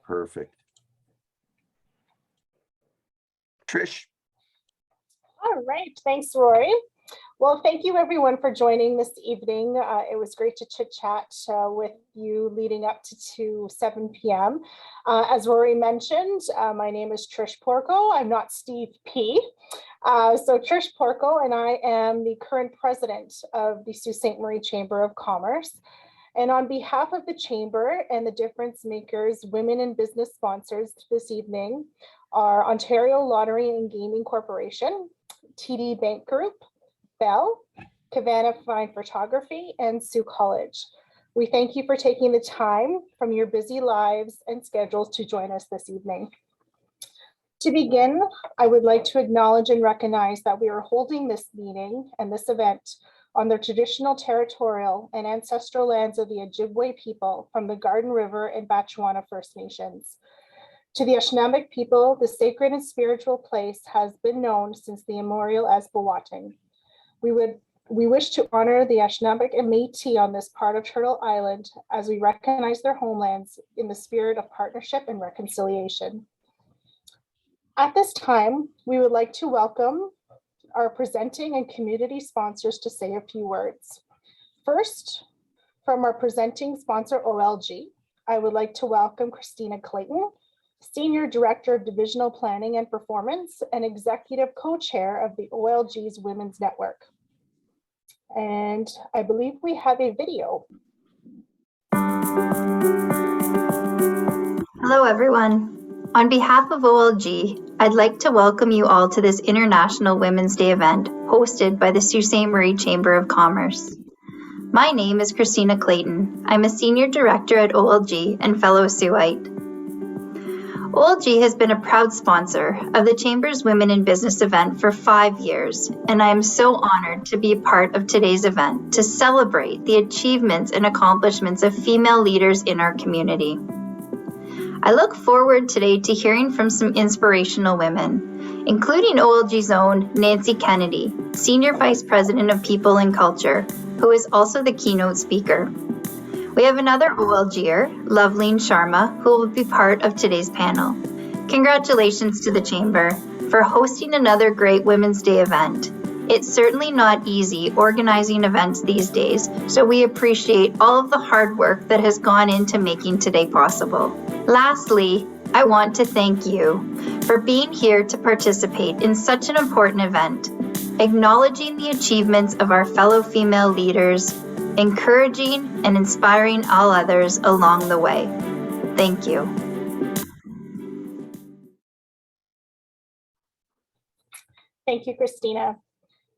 Perfect. Trish. All right, thanks, Rory. Well, thank you everyone for joining this evening. It was great to chit chat with you leading up to 7 p.m. As Rory mentioned, my name is Trish Porco. I'm not Steve P. So Trish Porco, and I am the current president of the Sault Ste. Marie Chamber of Commerce. And on behalf of the Chamber and the Difference Makers Women in Business sponsors this evening are Ontario Lottery and Gaming Corporation, TD Bank Group, Bell, Cavanna Fine Photography, and Sault College. We thank you for taking the time from your busy lives and schedules to join us this evening. To begin, I would like to acknowledge and recognize that we are holding this meeting and this event on the traditional territorial and ancestral lands of the Ojibwe people from the Garden River and Batchewana First Nations. To the Anishinaabeg people, the sacred and spiritual place has been known since the immemorial as Bowatang. We wish to honor the Anishinaabeg and Métis on this part of Turtle Island as we recognize their homelands in the spirit of partnership and reconciliation. At this time, we would like to welcome our presenting and community sponsors to say a few words. First, from our presenting sponsor OLG, I would like to welcome Christina Clayton, Senior Director of Divisional Planning and Performance and Executive Co-Chair of the OLG's Women's Network. And I believe we have a video. Hello, everyone. On behalf of OLG, I'd like to welcome you all to this International Women's Day event hosted by the Sault Ste. Marie Chamber of Commerce. My name is Christina Clayton. I'm a Senior Director at OLG and fellow Saulite. OLG has been a proud sponsor of the Chamber's Women in Business event for 5 years, and I am so honored to be a part of today's event to celebrate the achievements and accomplishments of female leaders in our community. I look forward today to hearing from some inspirational women, including OLG's own Nancy Kennedy, Senior Vice President of People and Culture, who is also the keynote speaker. We have another OLGer, Loveleen Sharma, who will be part of today's panel. Congratulations to the Chamber for hosting another great Women's Day event. It's certainly not easy organizing events these days, so we appreciate all of the hard work that has gone into making today possible. Lastly, I want to thank you for being here to participate in such an important event, acknowledging the achievements of our fellow female leaders, encouraging and inspiring all others along the way. Thank you. Thank you, Christina,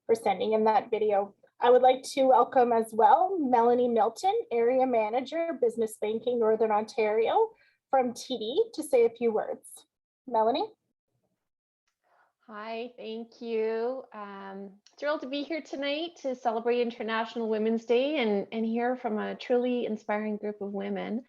for sending in that video. I would like to welcome as well Melanie Milton, Area Manager, Business Banking, Northern Ontario, from TD, to say a few words. Melanie? Hi, thank you. Thrilled to be here tonight to celebrate International Women's Day and hear from a truly inspiring group of women.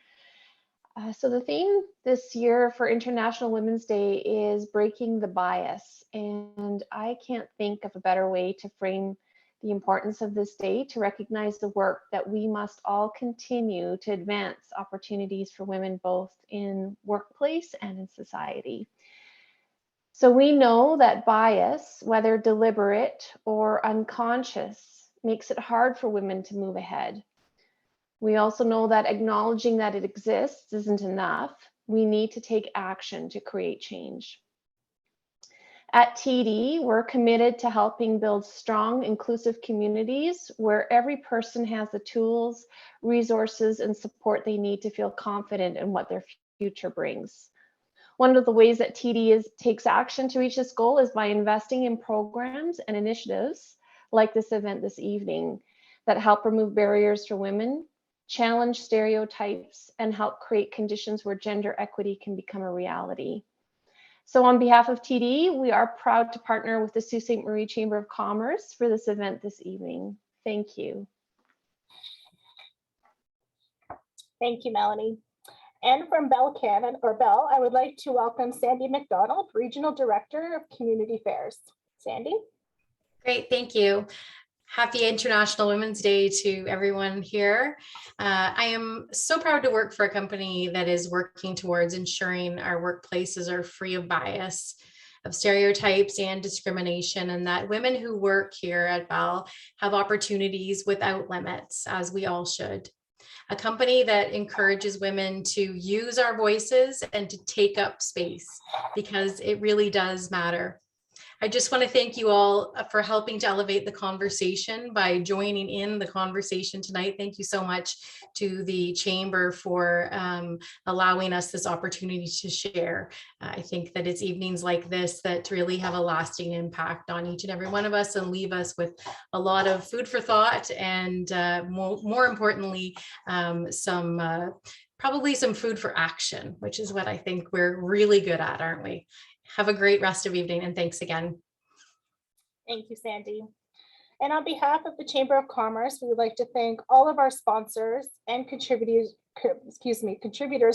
So the theme this year for International Women's Day is breaking the bias. And I can't think of a better way to frame the importance of this day to recognize the work that we must all continue to advance opportunities for women both in workplace and in society. So we know that bias, whether deliberate or unconscious, makes it hard for women to move ahead. We also know that acknowledging that it exists isn't enough. We need to take action to create change. At TD, we're committed to helping build strong, inclusive communities where every person has the tools, resources, and support they need to feel confident in what their future brings. One of the ways that TD takes action to reach this goal is by investing in programs and initiatives like this event this evening that help remove barriers for women, challenge stereotypes, and help create conditions where gender equity can become a reality. So on behalf of TD, we are proud to partner with the Sault Ste. Marie Chamber of Commerce for this event this evening. Thank you. Thank you, Melanie. And from Bell, I would like to welcome Sandy McDonald, Regional Director of Community Affairs. Sandy? Great, thank you. Happy International Women's Day to everyone here. I am so proud to work for a company that is working towards ensuring our workplaces are free of bias, of stereotypes and discrimination, and that women who work here at Bell have opportunities without limits, as we all should. A company that encourages women to use our voices and to take up space, because it really does matter. I just want to thank you all for helping to elevate the conversation by joining in the conversation tonight. Thank you so much to the Chamber for allowing us this opportunity to share. I think that it's evenings like this that really have a lasting impact on each and every one of us and leave us with a lot of food for thought and more importantly, probably some food for action, which is what I think we're really good at, aren't we? Have a great rest of evening and thanks again. Thank you, Sandy. And on behalf of the Chamber of Commerce, we would like to thank all of our sponsors and contributors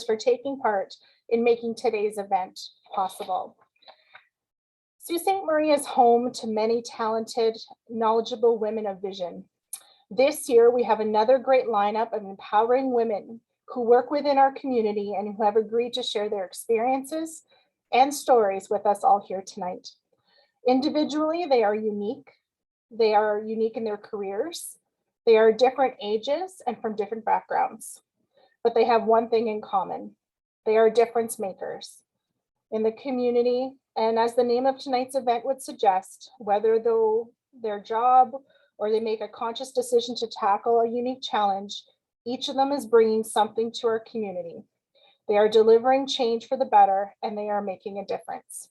for taking part in making today's event possible. Sault Ste. Marie is home to many talented, knowledgeable women of vision. This year, we have another great lineup of empowering women who work within our community and who have agreed to share their experiences and stories with us all here tonight. Individually, they are unique. They are unique in their careers. They are different ages and from different backgrounds, but they have one thing in common. They are difference makers in the community. And as the name of tonight's event would suggest, whether though their job or they make a conscious decision to tackle a unique challenge, each of them is bringing something to our community. They are delivering change for the better, and they are making a difference.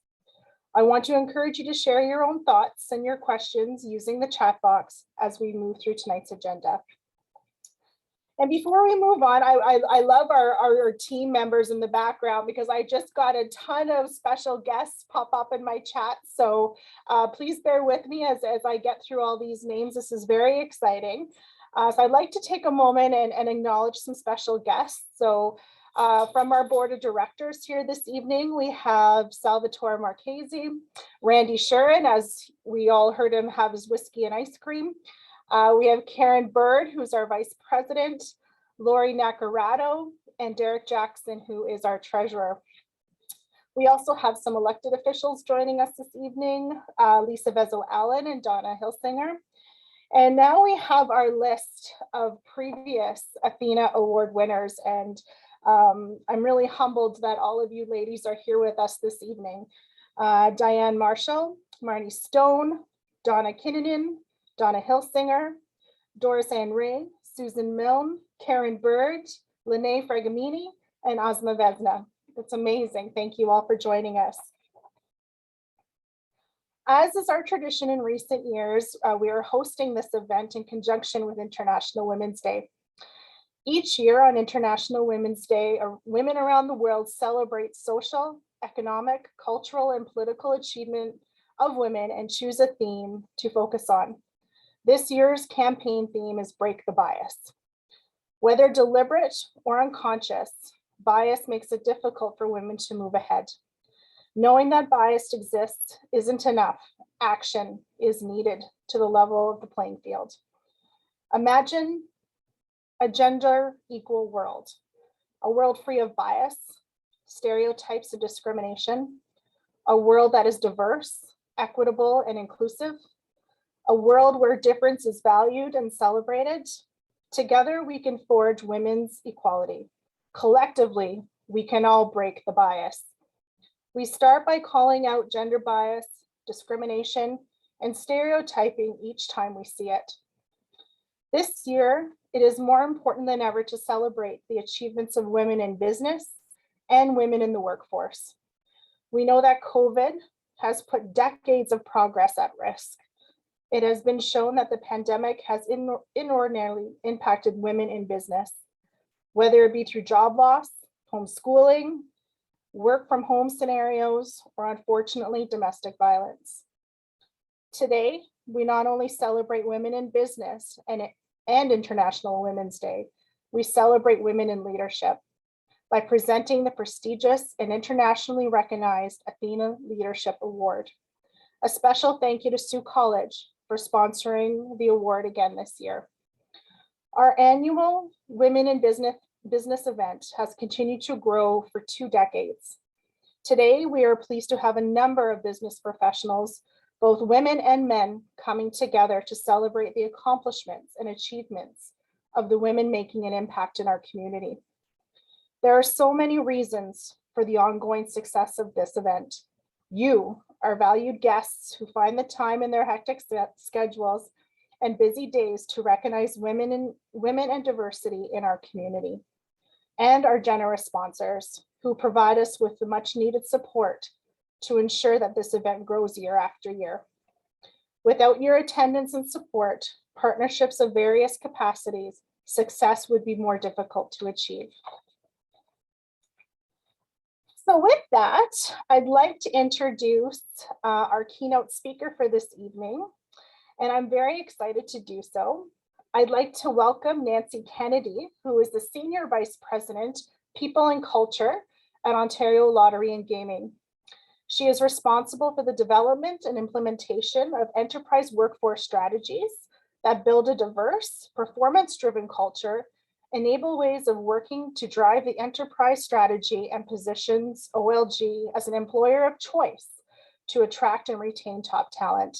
I want to encourage you to share your own thoughts and your questions using the chat box as we move through tonight's agenda. And before we move on, I love our team members in the background because I just got a ton of special guests pop up in my chat. So please bear with me as I get through all these names. This is very exciting. So I'd like to take a moment and acknowledge some special guests. So from our board of directors here this evening, we have Salvatore Marchese, Randy Shurin, as we all heard him have his whiskey and ice cream. We have Karen Bird, who's our vice president, Lori Nacarado, and Derek Jackson, who is our treasurer. We also have some elected officials joining us this evening, Lisa Vezo-Allen and Donna Hilsinger. And now we have our list of previous Athena Award winners, and I'm really humbled that all of you ladies are here with us this evening. Diane Marshall, Marnie Stone, Donna Kinnunen, Donna Hilsinger, Doris Ann Ray, Susan Milne, Karen Bird, Lene Fregamini, and Ozma Vesna. It's amazing. Thank you all for joining us. As is our tradition in recent years, we are hosting this event in conjunction with International Women's Day. Each year on International Women's Day, women around the world celebrate social, economic, cultural, and political achievement of women and choose a theme to focus on. This year's campaign theme is Break the Bias. Whether deliberate or unconscious, bias makes it difficult for women to move ahead. Knowing that bias exists isn't enough. Action is needed to the level of the playing field. Imagine a gender equal world, a world free of bias, stereotypes, and discrimination, a world that is diverse, equitable, and inclusive, a world where difference is valued and celebrated. Together, we can forge women's equality. Collectively, we can all break the bias. We start by calling out gender bias, discrimination, and stereotyping each time we see it. This year, it is more important than ever to celebrate the achievements of women in business and women in the workforce. We know that COVID has put decades of progress at risk. It has been shown that the pandemic has inordinately impacted women in business, whether it be through job loss, homeschooling, work from home scenarios, or unfortunately, domestic violence. Today, we not only celebrate women in business and International Women's Day, we celebrate women in leadership by presenting the prestigious and internationally recognized Athena Leadership Award. A special thank you to Sault College for sponsoring the award again this year. Our annual Women in Business event has continued to grow for 2 decades. Today, we are pleased to have a number of business professionals, both women and men, coming together to celebrate the accomplishments and achievements of the women making an impact in our community. There are so many reasons for the ongoing success of this event. You, our valued guests who find the time in their hectic schedules and busy days to recognize women and diversity in our community, and our generous sponsors who provide us with the much needed support to ensure that this event grows year after year. Without your attendance and support, partnerships of various capacities, success would be more difficult to achieve. So with that, I'd like to introduce our keynote speaker for this evening, and I'm very excited to do so. I'd like to welcome Nancy Kennedy, who is the Senior Vice President, People and Culture at Ontario Lottery and Gaming. She is responsible for the development and implementation of enterprise workforce strategies that build a diverse, performance-driven culture, enable ways of working to drive the enterprise strategy, and positions OLG as an employer of choice to attract and retain top talent.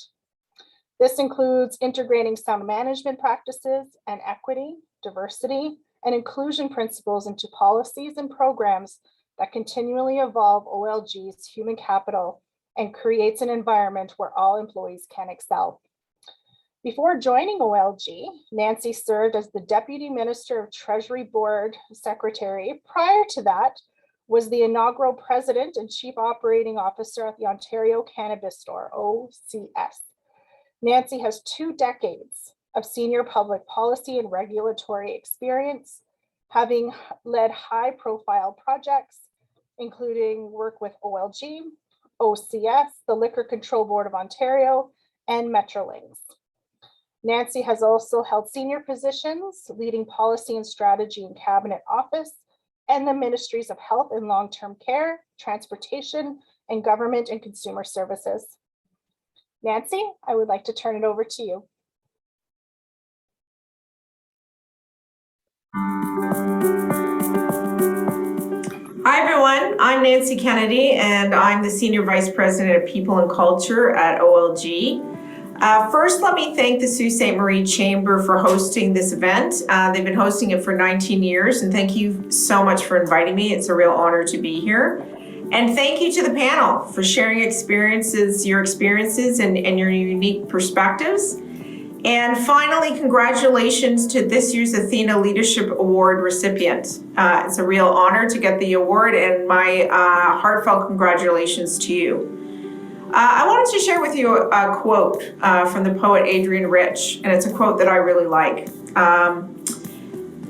This includes integrating sound management practices and equity, diversity, and inclusion principles into policies and programs that continually evolve OLG's human capital and creates an environment where all employees can excel. Before joining OLG, Nancy served as the Deputy Minister of Treasury Board Secretary. Prior to that, was the inaugural President and Chief Operating Officer at the Ontario Cannabis Store, OCS. Nancy has 2 decades of senior public policy and regulatory experience, having led high-profile projects, including work with OLG, OCS, the Liquor Control Board of Ontario, and Metrolinx. Nancy has also held senior positions leading policy and strategy in Cabinet Office and the Ministries of Health and Long-Term Care, Transportation, and Government and Consumer Services. Nancy, I would like to turn it over to you. Hi everyone, I'm Nancy Kennedy and I'm the Senior Vice President of People and Culture at OLG. First, let me thank the Sault Ste. Marie Chamber for hosting this event. They've been hosting it for 19 years, and thank you so much for inviting me. It's a real honor to be here. And thank you to the panel for sharing your experiences and your unique perspectives. And finally, congratulations to this year's Athena Leadership Award recipient. It's a real honor to get the award, and my heartfelt congratulations to you. I wanted to share with you a quote from the poet Adrienne Rich, and it's a quote that I really like.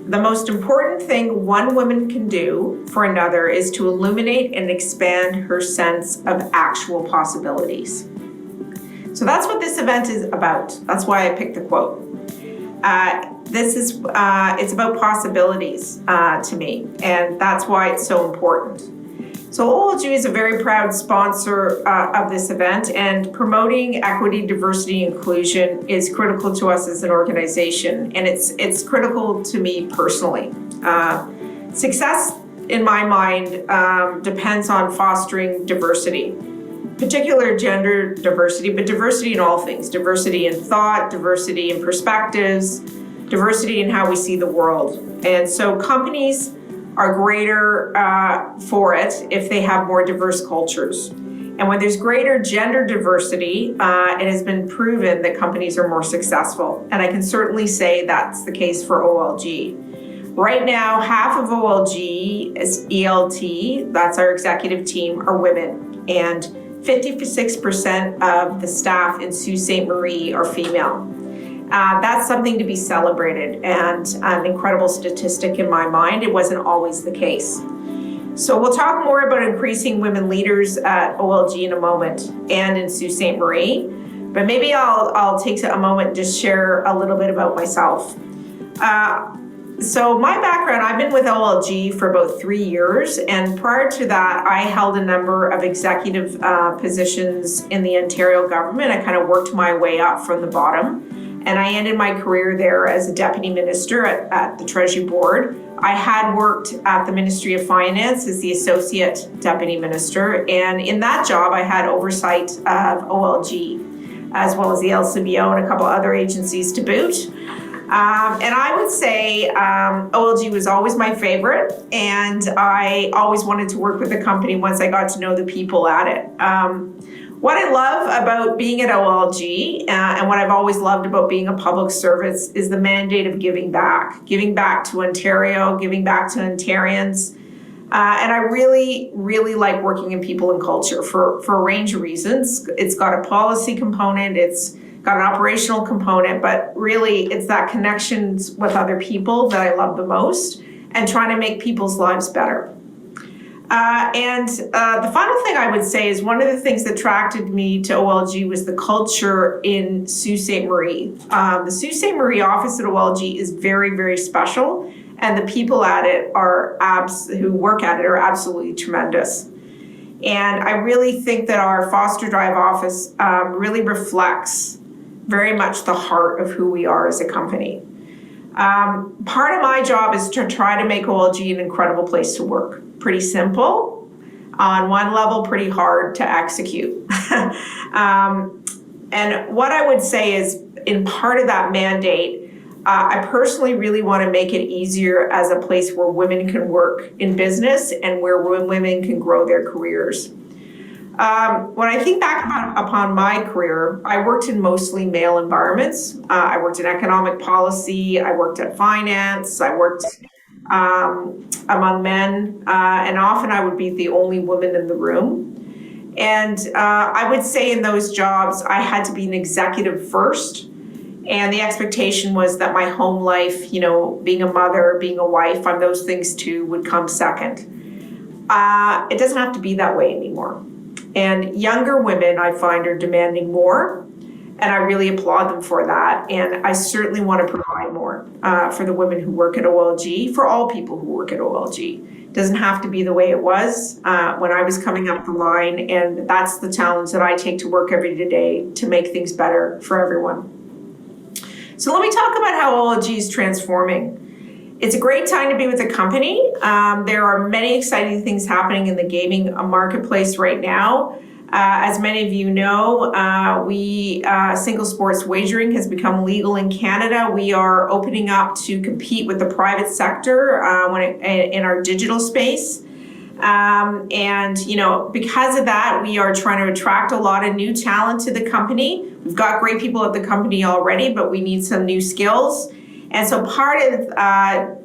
The most important thing one woman can do for another is to illuminate and expand her sense of actual possibilities. So that's what this event is about. That's why I picked the quote. It's about possibilities to me, and that's why it's so important. So OLG is a very proud sponsor of this event, and promoting equity, diversity, inclusion is critical to us as an organization, and it's critical to me personally. Success, in my mind, depends on fostering diversity, particular gender diversity, but diversity in all things, diversity in thought, diversity in perspectives, diversity in how we see the world. And so companies are greater for it if they have more diverse cultures. And when there's greater gender diversity, it has been proven that companies are more successful. And I can certainly say that's the case for OLG. Right now, half of OLG is ELT, that's our executive team, are women. And 56% of the staff in Sault Ste. Marie are female. That's something to be celebrated and an incredible statistic in my mind. It wasn't always the case. So we'll talk more about increasing women leaders at OLG in a moment and in Sault Ste. Marie, but maybe I'll take a moment and just share a little bit about myself. So my background, I've been with OLG for about 3 years, and prior to that, I held a number of executive positions in the Ontario government. I kind of worked my way up from the bottom, and I ended my career there as a deputy minister at the Treasury Board. I had worked at the Ministry of Finance as the associate deputy minister, and in that job, I had oversight of OLG, as well as the LCBO and a couple other agencies to boot. And I would say OLG was always my favorite, and I always wanted to work with the company once I got to know the people at it. What I love about being at OLG and what I've always loved about being a public service is the mandate of giving back to Ontario, giving back to Ontarians. And I really, really like working in people and culture for a range of reasons. It's got a policy component, it's got an operational component, but really it's that connections with other people that I love the most and trying to make people's lives better. The final thing I would say is one of the things that attracted me to OLG was the culture in Sault Ste. Marie. The Sault Ste. Marie office at OLG is very, very special, and the people at it who work at it are absolutely tremendous. And I really think that our Foster Drive office really reflects very much the heart of who we are as a company. Part of my job is to try to make OLG an incredible place to work. Pretty simple on one level, pretty hard to execute. And what I would say is, in part of that mandate, I personally really want to make it easier as a place where women can work in business and where women can grow their careers. When I think back upon my career, I worked in mostly male environments. I worked in economic policy, I worked at finance, I worked among men, and often I would be the only woman in the room. And I would say in those jobs, I had to be an executive first. And the expectation was that my home life, being a mother, being a wife, those things too, would come second. It doesn't have to be that way anymore. And younger women, I find, are demanding more, and I really applaud them for that. And I certainly want to provide more for the women who work at OLG, for all people who work at OLG. It doesn't have to be the way it was when I was coming up the line, and that's the challenge that I take to work every day to make things better for everyone. So let me talk about how OLG is transforming. It's a great time to be with the company. There are many exciting things happening in the gaming marketplace right now. As many of you know, single sports wagering has become legal in Canada. We are opening up to compete with the private sector in our digital space. Because of that, we are trying to attract a lot of new talent to the company. We've got great people at the company already, but we need some new skills. And so part of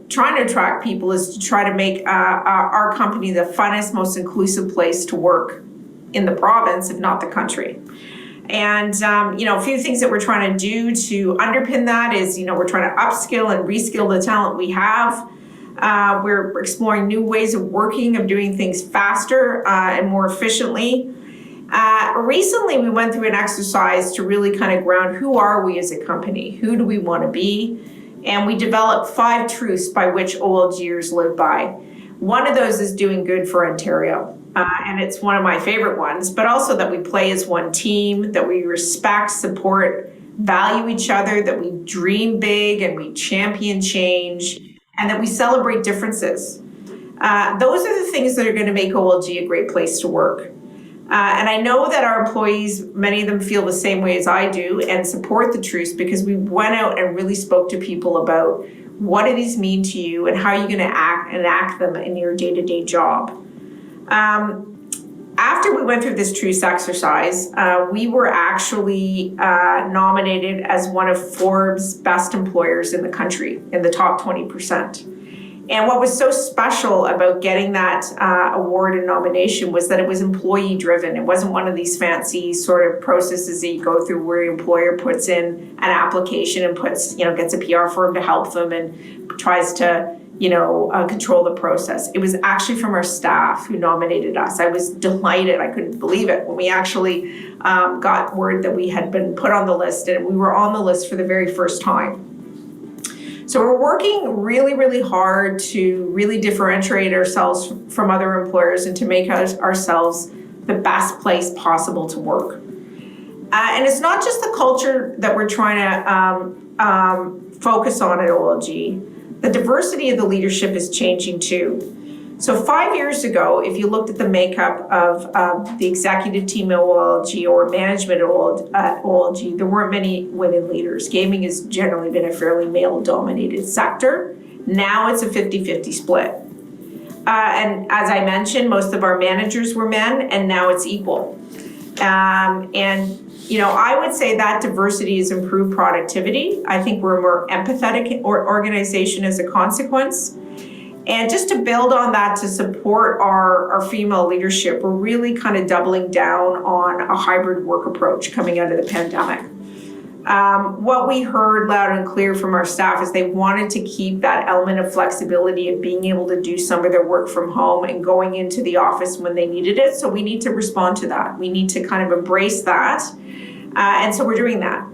trying to attract people is to try to make our company the funnest, most inclusive place to work in the province, if not the country. And, a few things that we're trying to do to underpin that is, we're trying to upskill and reskill the talent we have. We're exploring new ways of working, of doing things faster and more efficiently. Recently, we went through an exercise to really kind of ground who are we as a company? Who do we want to be? And we developed 5 truths by which OLGers live by. One of those is doing good for Ontario. And it's one of my favorite ones, but also that we play as one team, that we respect, support, value each other, that we dream big and we champion change, and that we celebrate differences. Those are the things that are going to make OLG a great place to work. And I know that our employees, many of them feel the same way as I do and support the truths, because we went out and really spoke to people about what do these mean to you and how are you going to enact them in your day-to-day job. After we went through this truths exercise, we were actually nominated as one of Forbes' best employers in the country, in the top 20%. And what was so special about getting that award and nomination was that it was employee driven. It wasn't one of these fancy sort of processes that you go through where your employer puts in an application and gets a PR firm to help them and tries to, control the process. It was actually from our staff who nominated us. I was delighted. I couldn't believe it when we actually got word that we had been put on the list, and we were on the list for the very first time. So we're working really, really hard to really differentiate ourselves from other employers and to make ourselves the best place possible to work. And it's not just the culture that we're trying to focus on at OLG. The diversity of the leadership is changing too. So 5 years ago, if you looked at the makeup of the executive team at OLG or management at OLG, there weren't many women leaders. Gaming has generally been a fairly male-dominated sector. Now it's a 50-50 split. And as I mentioned, most of our managers were men, and now it's equal. I would say that diversity has improved productivity. I think we're a more empathetic organization as a consequence. And just to build on that, to support our female leadership, we're really kind of doubling down on a hybrid work approach coming out of the pandemic. What we heard loud and clear from our staff is they wanted to keep that element of flexibility of being able to do some of their work from home and going into the office when they needed it. So we need to respond to that. We need to kind of embrace that. And so we're doing that.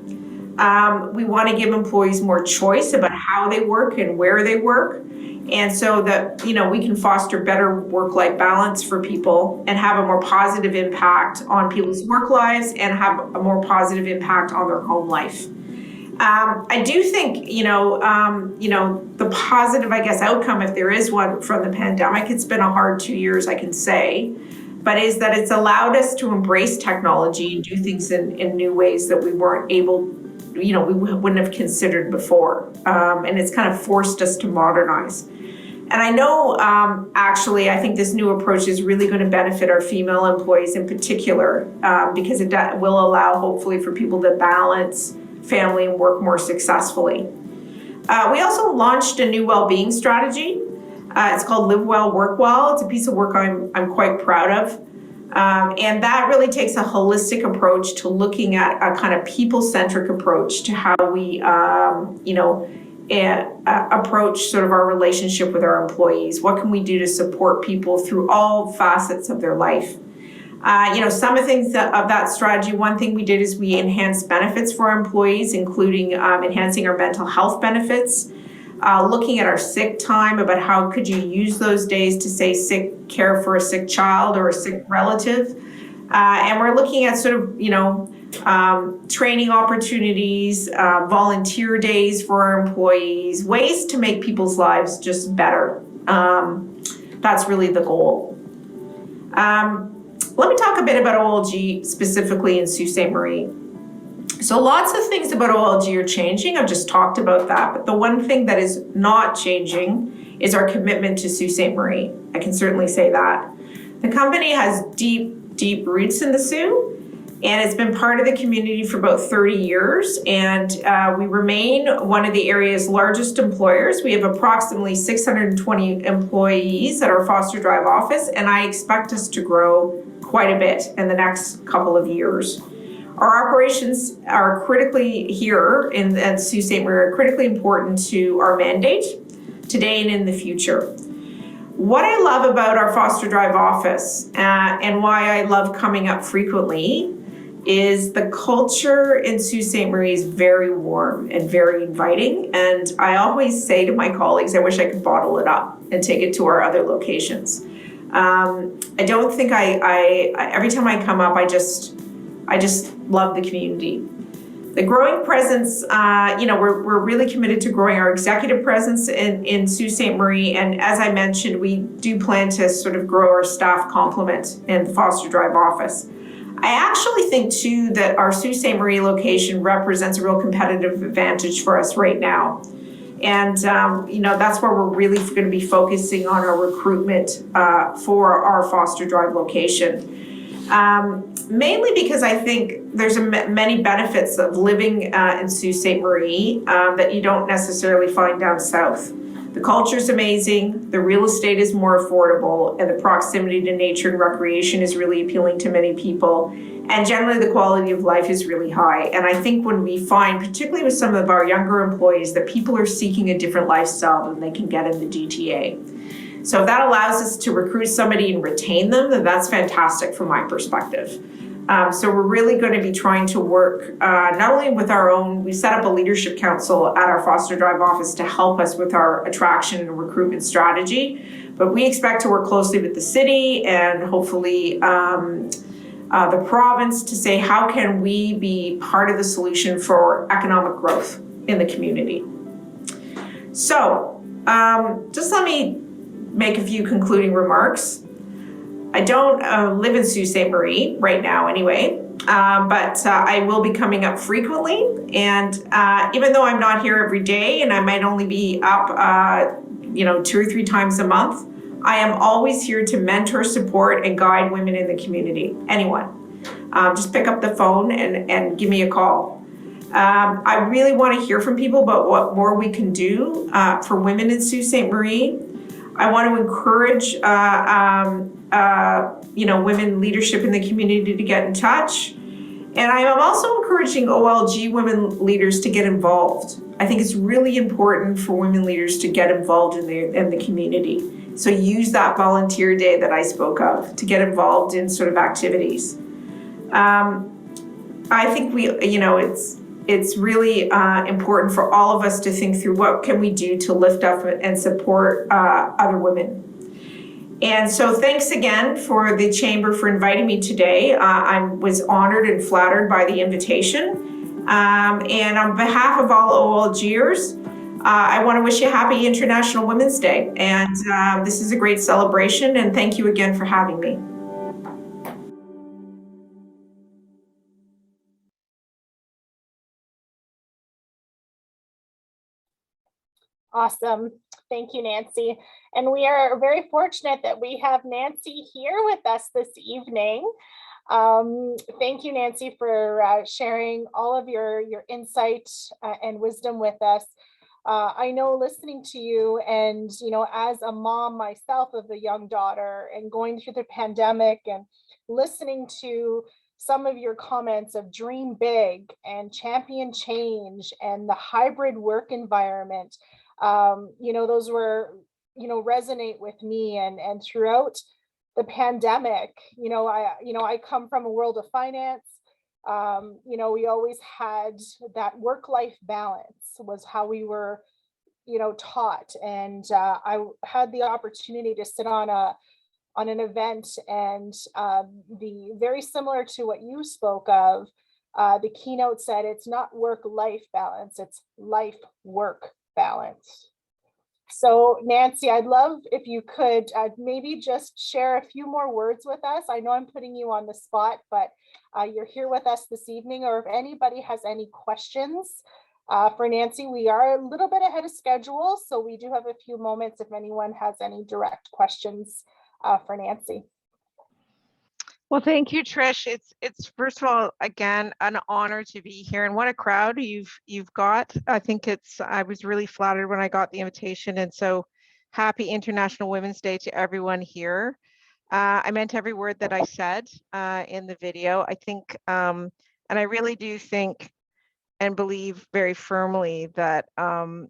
We want to give employees more choice about how they work and where they work. And so that, we can foster better work-life balance for people and have a more positive impact on people's work lives and have a more positive impact on their home life. I do think, the positive, outcome, if there is one from the pandemic, it's been a hard 2 years, I can say, but is that it's allowed us to embrace technology and do things in new ways that we weren't able, we wouldn't have considered before. And it's kind of forced us to modernize. And I know, I think this new approach is really going to benefit our female employees in particular, because it will allow, hopefully, for people to balance family and work more successfully. We also launched a new well-being strategy. It's called Live Well, Work Well. It's a piece of work I'm quite proud of. And that really takes a holistic approach to looking at a kind of people-centric approach to how we, approach sort of our relationship with our employees. What can we do to support people through all facets of their life? Some of the things of that strategy, one thing we did is we enhanced benefits for our employees, including enhancing our mental health benefits, looking at our sick time, about how could you use those days to say care for a sick child or a sick relative. And we're looking at sort of, training opportunities, volunteer days for our employees, ways to make people's lives just better. That's really the goal. Let me talk a bit about OLG specifically in Sault Ste. Marie. So lots of things about OLG are changing. I've just talked about that. But the one thing that is not changing is our commitment to Sault Ste. Marie. I can certainly say that. The company has deep roots in the Sioux, and it's been part of the community for about 30 years. And we remain one of the area's largest employers. We have approximately 620 employees at our Foster Drive office, and I expect us to grow quite a bit in the next couple of years. Our operations are critically here in Sault Ste. Marie, are critically important to our mandate today and in the future. What I love about our Foster Drive office and why I love coming up frequently is the culture in Sault Ste. Marie is very warm and very inviting. And I always say to my colleagues, I wish I could bottle it up and take it to our other locations. I don't think every time I come up, I just love the community. The growing presence, we're really committed to growing our executive presence in Sault Ste. Marie. And as I mentioned, we do plan to sort of grow our staff complement in the Foster Drive office. I actually think too that our Sault Ste. Marie location represents a real competitive advantage for us right now. And, that's where we're really going to be focusing on our recruitment for our Foster Drive location. Mainly because I think there's many benefits of living in Sault Ste. Marie that you don't necessarily find down south. The culture is amazing, the real estate is more affordable, and the proximity to nature and recreation is really appealing to many people. And generally the quality of life is really high. And I think when we find, particularly with some of our younger employees, that people are seeking a different lifestyle than they can get in the GTA. So if that allows us to recruit somebody and retain them, then that's fantastic from my perspective. So we're really going to be trying to work not only with our own, we set up a leadership council at our Foster Drive office to help us with our attraction and recruitment strategy, but we expect to work closely with the city and hopefully the province to say how can we be part of the solution for economic growth in the community. So just let me make a few concluding remarks. I don't live in Sault Ste. Marie right now anyway, but I will be coming up frequently. And even though I'm not here every day and I might only be up 2 or 3 times a month, I am always here to mentor, support, and guide women in the community. Anyone. Just pick up the phone and give me a call. I really want to hear from people about what more we can do for women in Sault Ste. Marie. I want to encourage women leadership in the community to get in touch. And I am also encouraging OLG women leaders to get involved. I think it's really important for women leaders to get involved in the community. So use that volunteer day that I spoke of to get involved in sort of activities. I think it's really important for all of us to think through what can we do to lift up and support other women. And so thanks again for the Chamber for inviting me today. I was honored and flattered by the invitation. And on behalf of all OLGers, I want to wish you a happy International Women's Day. And this is a great celebration, and thank you again for having me. Awesome. Thank you, Nancy. And we are very fortunate that we have Nancy here with us this evening. Thank you, Nancy, for sharing all of your insight and wisdom with us. I know listening to you and, as a mom myself of a young daughter and going through the pandemic and listening to some of your comments of dream big and champion change and the hybrid work environment, those were, resonate with me and throughout the pandemic, I come from a world of finance. We always had that work-life balance was how we were, taught. And I had the opportunity to sit on an event and the very similar to what you spoke of, the keynote said it's not work-life balance, it's life-work balance. So Nancy, I'd love if you could maybe just share a few more words with us. I know I'm putting you on the spot, but you're here with us this evening, or if anybody has any questions for Nancy, we are a little bit ahead of schedule, so we do have a few moments if anyone has any direct questions for Nancy. Well, thank you, Trish. It's first of all, again, an honor to be here, and what a crowd you've got. I was really flattered when I got the invitation, and so happy International Women's Day to everyone here. I meant every word that I said in the video. I think, and I really do think and believe very firmly that Sault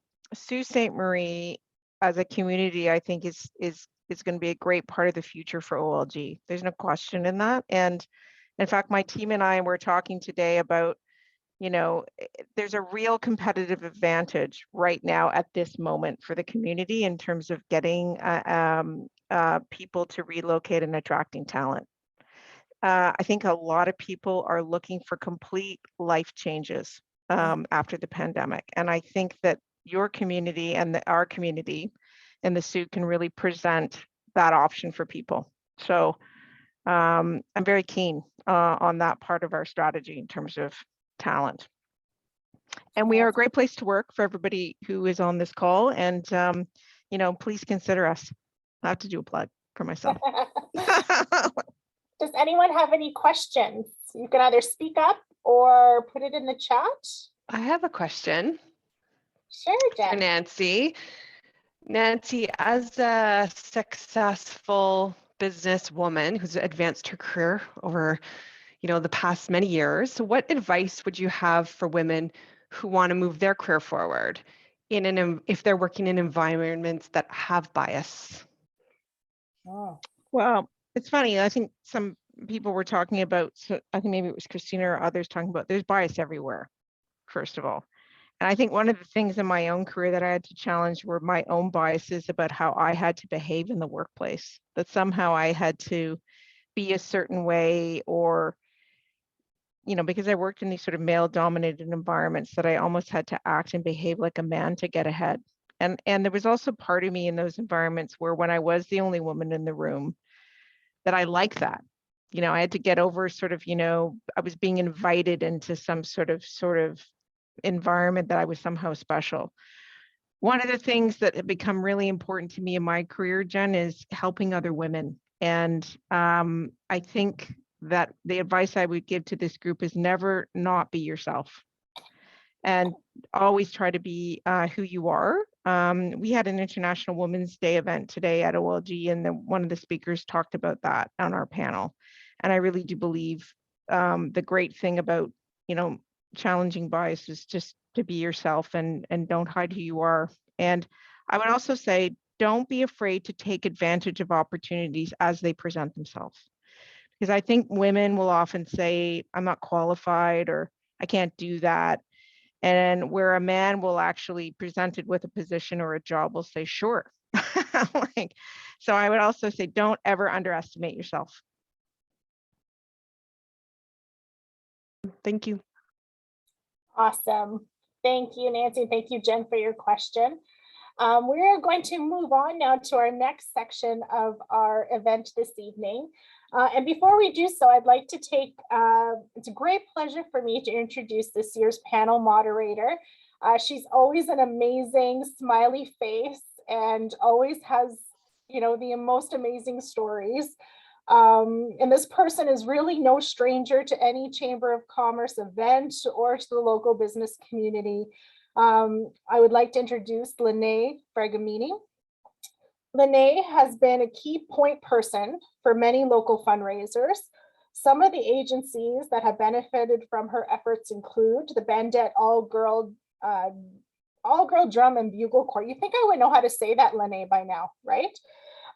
Ste. Marie as a community, I think is going to be a great part of the future for OLG. There's no question in that. And in fact, my team and I were talking today about, there's a real competitive advantage right now at this moment for the community in terms of getting people to relocate and attracting talent. I think a lot of people are looking for complete life changes after the pandemic. And I think that your community and our community and the Sault can really present that option for people. So I'm very keen on that part of our strategy in terms of talent. And we are a great place to work for everybody who is on this call. And, please consider us. I have to do a plug for myself. Does anyone have any questions? You can either speak up or put it in the chat. I have a question. Sure, Jen. For Nancy. Nancy, as a successful businesswoman who's advanced her career over, the past many years, what advice would you have for women who want to move their career forward if they're working in environments that have bias? Oh. Well, it's funny. I think some people were talking about, so I think maybe it was Christina or others talking about, there's bias everywhere, first of all. And I think one of the things in my own career that I had to challenge were my own biases about how I had to behave in the workplace, that somehow I had to be a certain way, or, you know, because I worked in these sort of male dominated environments, that I almost had to act and behave like a man to get ahead. And there was also part of me in those environments where, when I was the only woman in the room, that I like that. You know, I had to get over sort of, you know, I was being invited into some sort of environment that I was somehow special. One of the things that have become really important to me in my career, Jen, is helping other women. And I think that the advice I would give to this group is never not be yourself, and always try to be who you are. We had an International Women's Day event today at OLG, and one of the speakers talked about that on our panel. And I really do believe the great thing about, you know, challenging bias is just to be yourself, and don't hide who you are. And I would also say, don't be afraid to take advantage of opportunities as they present themselves. Because I think women will often say, I'm not qualified, or I can't do that. And where a man will actually, presented with a position or a job, will say, sure. Like, so I would also say, don't ever underestimate yourself. Thank you. Awesome. Thank you, Nancy. Thank you, Jen, for your question. We're going to move on now to our next section of our event this evening. And before we do so, I'd like to take, it's a great pleasure for me to introduce this year's panel moderator. She's always an amazing smiley face and always has, you know, the most amazing stories. And this person is really no stranger to any Chamber of Commerce event or to the local business community. I would like to introduce Lene Fragamini. Lene has been a key point person for many local fundraisers. Some of the agencies that have benefited from her efforts include the Bandette All-Girl Drum and Bugle Corps. You think I would know how to say that, Lene, by now, right?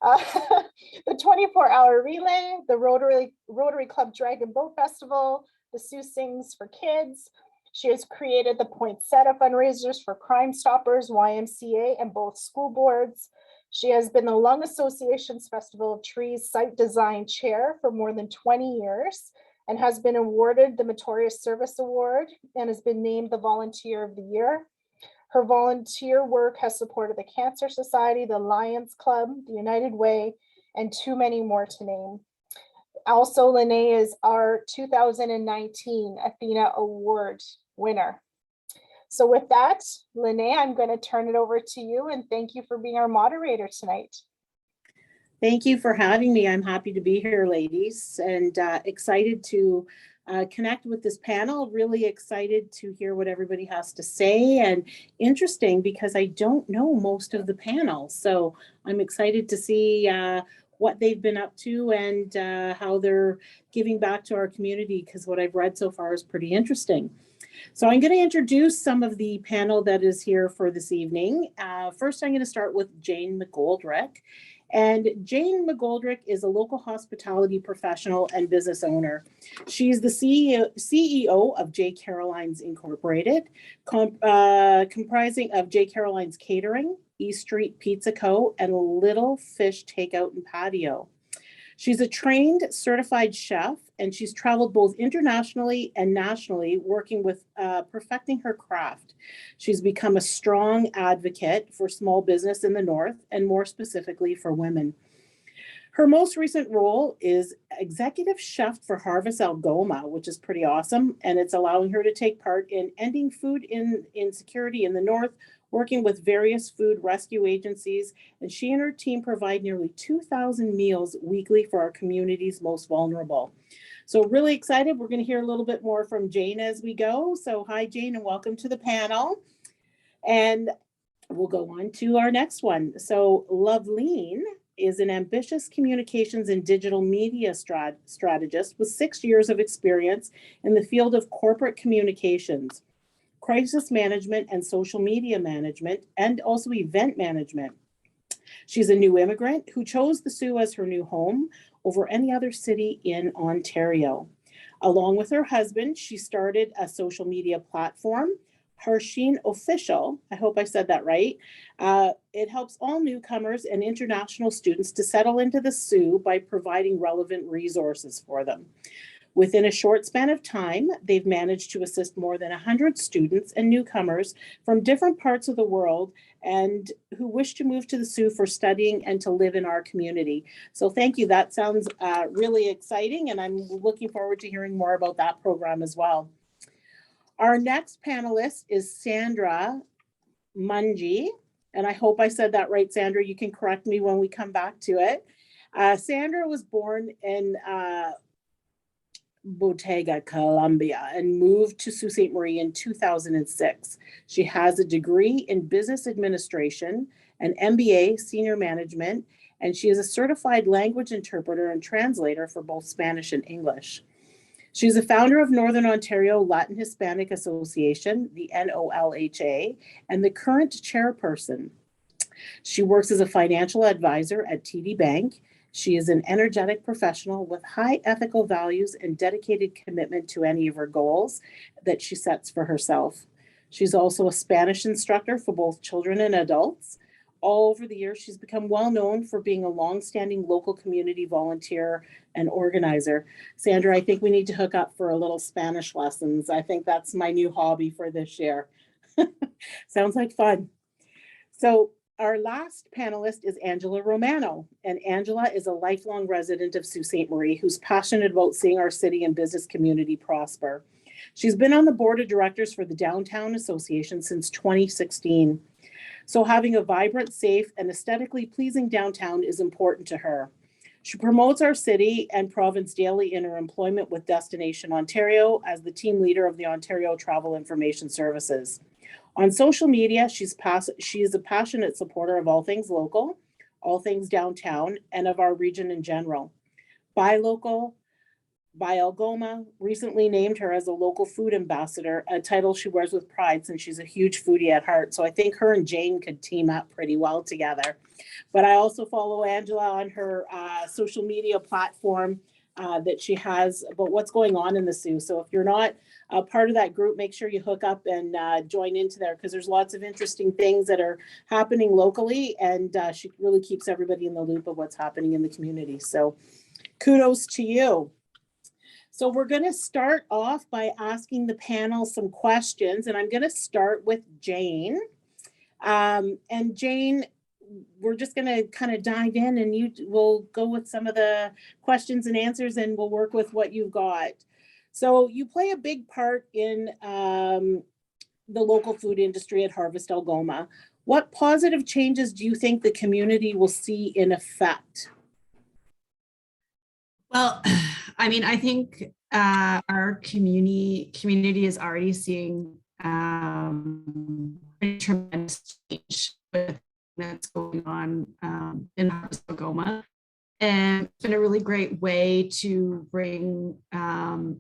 The 24-hour relay, the Rotary Club Dragon Boat Festival, the Sioux Sings for Kids. She has created the Poinsettia fundraisers for Crime Stoppers, YMCA, and both school boards. She has been the Lung Association's Festival of Trees Site Design Chair for more than 20 years and has been awarded the Meritorious Service Award and has been named the Volunteer of the Year. Her volunteer work has supported the Cancer Society, the Lions Club, the United Way, and too many more to name. Also, Lene is our 2019 Athena Award winner. So with that, Lene, I'm going to turn it over to you, and thank you for being our moderator tonight. Thank you for having me. I'm happy to be here, ladies, and excited to connect with this panel. Really excited to hear what everybody has to say, and interesting because I don't know most of the panel. So I'm excited to see what they've been up to and how they're giving back to our community, because what I've read so far is pretty interesting. So I'm going to introduce some of the panel that is here for this evening. First, I'm going to start with Jane McGoldrick. And Jane McGoldrick is a local hospitality professional and business owner. She's the CEO of J. Caroline's Incorporated, comprising of J. Caroline's Catering, East Street Pizza Co., and Little Fish Takeout and Patio. She's a trained certified chef, and she's traveled both internationally and nationally working with perfecting her craft. She's become a strong advocate for small business in the North, and more specifically for women. Her most recent role is executive chef for Harvest Algoma, which is pretty awesome, and it's allowing her to take part in ending food insecurity in the North, working with various food rescue agencies, and she and her team provide nearly 2,000 meals weekly for our community's most vulnerable. So really excited. We're going to hear a little bit more from Jane as we go. So hi, Jane, and welcome to the panel. And we'll go on to our next one. So Loveleen is an ambitious communications and digital media strategist with 6 years of experience in the field of corporate communications, crisis management and social media management, and also event management. She's a new immigrant who chose the Sioux as her new home, over any other city in Ontario. Along with her husband, she started a social media platform, Harsheen Official. I hope I said that right. It helps all newcomers and international students to settle into the Soo by providing relevant resources for them. Within a short span of time, they've managed to assist more than 100 students and newcomers from different parts of the world and who wish to move to the Soo for studying and to live in our community. So thank you. That sounds really exciting, and I'm looking forward to hearing more about that program as well. Our next panelist is Sandra Mungie, and I hope I said that right, Sandra. You can correct me when we come back to it. Sandra was born in Bottega, Colombia, and moved to Sault Ste. Marie in 2006. She has a degree in business administration, an MBA, senior management, and she is a certified language interpreter and translator for both Spanish and English. She's a founder of Northern Ontario Latin Hispanic Association, the NOLHA, and the current chairperson. She works as a financial advisor at TD Bank. She is an energetic professional with high ethical values and dedicated commitment to any of her goals that she sets for herself. She's also a Spanish instructor for both children and adults. All over the years, she's become well known for being a longstanding local community volunteer and organizer. Sandra, I think we need to hook up for a little Spanish lessons. I think that's my new hobby for this year. Sounds like fun. So our last panelist is Angela Romano, and Angela is a lifelong resident of Sault Ste. Marie who's passionate about seeing our city and business community prosper. She's been on the board of directors for the Downtown Association since 2016. So having a vibrant, safe, and aesthetically pleasing downtown is important to her. She promotes our city and province daily in her employment with Destination Ontario as the team leader of the Ontario Travel Information Services. On social media, she is a passionate supporter of all things local, all things downtown, and of our region in general. Buy Local, Buy Algoma recently named her as a local food ambassador, a title she wears with pride since she's a huge foodie at heart. So I think her and Jane could team up pretty well together. But I also follow Angela on her social media platform that she has about what's going on in the Soo. So if you're not a part of that group, make sure you hook up and join into there, because there's lots of interesting things that are happening locally, and she really keeps everybody in the loop of what's happening in the community. So kudos to you. So we're going to start off by asking the panel some questions, and I'm going to start with Jane. And Jane, we're just going to kind of dive in, and you will go with some of the questions and answers, and we'll work with what you've got. So you play a big part in the local food industry at Harvest Algoma. What positive changes do you think the community will see in effect? Well, I mean, I think our community is already seeing a tremendous change with that's going on in Harvest Algoma. And it's been a really great way to bring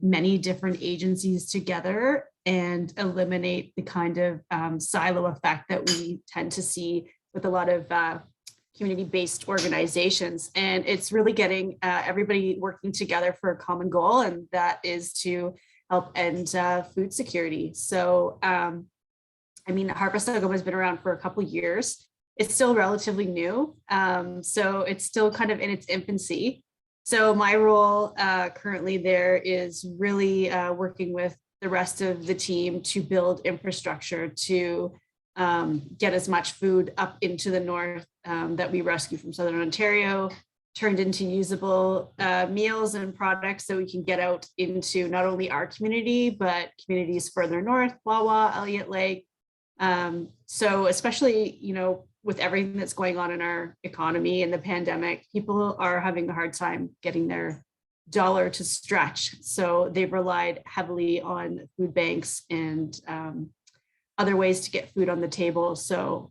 many different agencies together and eliminate the kind of silo effect that we tend to see with a lot of community-based organizations. And it's really getting everybody working together for a common goal, and that is to help end food security. So, I mean, Harvest Algoma has been around for a couple of years. It's still relatively new, so it's still kind of in its infancy. So my role currently there is really working with the rest of the team to build infrastructure to get as much food up into the north that we rescue from Southern Ontario, turned into usable meals and products that we can get out into not only our community, but communities further north, Wawa, Elliott Lake. So especially, you know, with everything that's going on in our economy and the pandemic, people are having a hard time getting their dollar to stretch. So they've relied heavily on food banks and other ways to get food on the table. So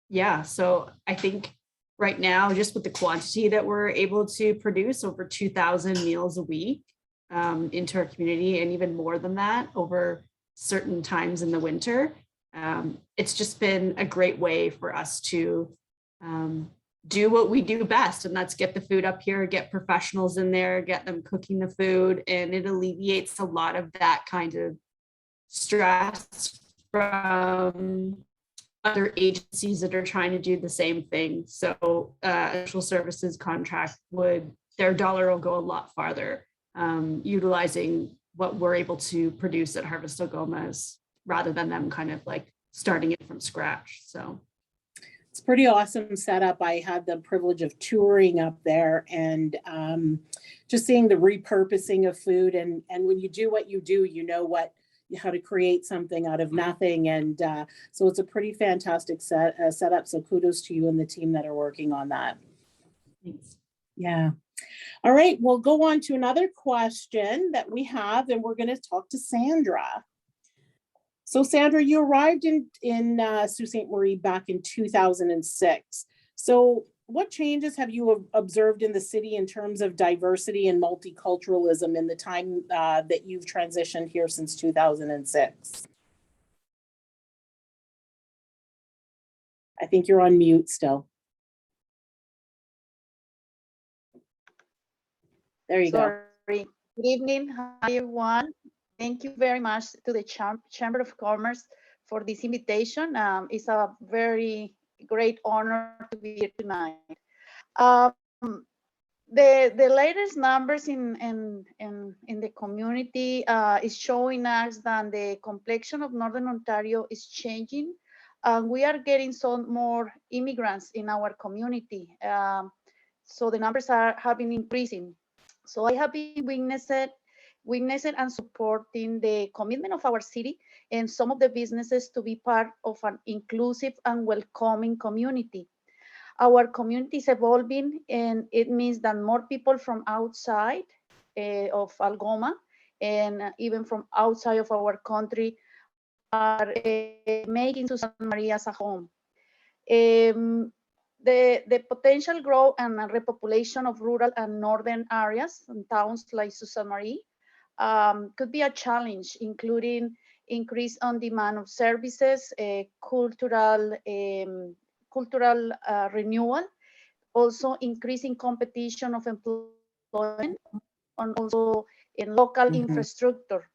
yeah, so I think right now, just with the quantity that we're able to produce, over 2,000 meals a week into our community, and even more than that over certain times in the winter, it's just been a great way for us to do what we do best, and that's get the food up here, get professionals in there, get them cooking the food, and it alleviates a lot of that kind of stress from other agencies that are trying to do the same thing. So social services contract their dollar will go a lot farther utilizing what we're able to produce at Harvest Algomas rather than them kind of like starting it from scratch. So it's pretty awesome setup. I had the privilege of touring up there and just seeing the repurposing of food. And when you do what you do, you know how to create something out of nothing. And so it's a pretty fantastic setup. So kudos to you and the team that are working on that. thanks. Yeah. All right, we'll go on to another question that we have, and we're going to talk to Sandra. So Sandra, you arrived in Sault Ste. Marie back in 2006. So what changes have you observed in the city in terms of diversity and multiculturalism in the time that you've transitioned here since 2006? I think you're on mute still. There you go. Sorry. Good evening. Hi, everyone. Thank you very much to the Chamber of Commerce for this invitation. It's a very great honor to be here tonight. The latest numbers in the community is showing us that the complexion of Northern Ontario is changing. We are getting some more immigrants in our community. So the numbers have been increasing. So I have been witnessing and supporting the commitment of our city and some of the businesses to be part of an inclusive and welcoming community. Our community is evolving, and it means that more people from outside of Algoma and even from outside of our country are making Sault Ste. Marie as a home. The potential growth and repopulation of rural and northern areas and towns like Sault Ste. Marie could be a challenge, including increase on demand of services, cultural renewal, also increasing competition of employment, and also in local infrastructure.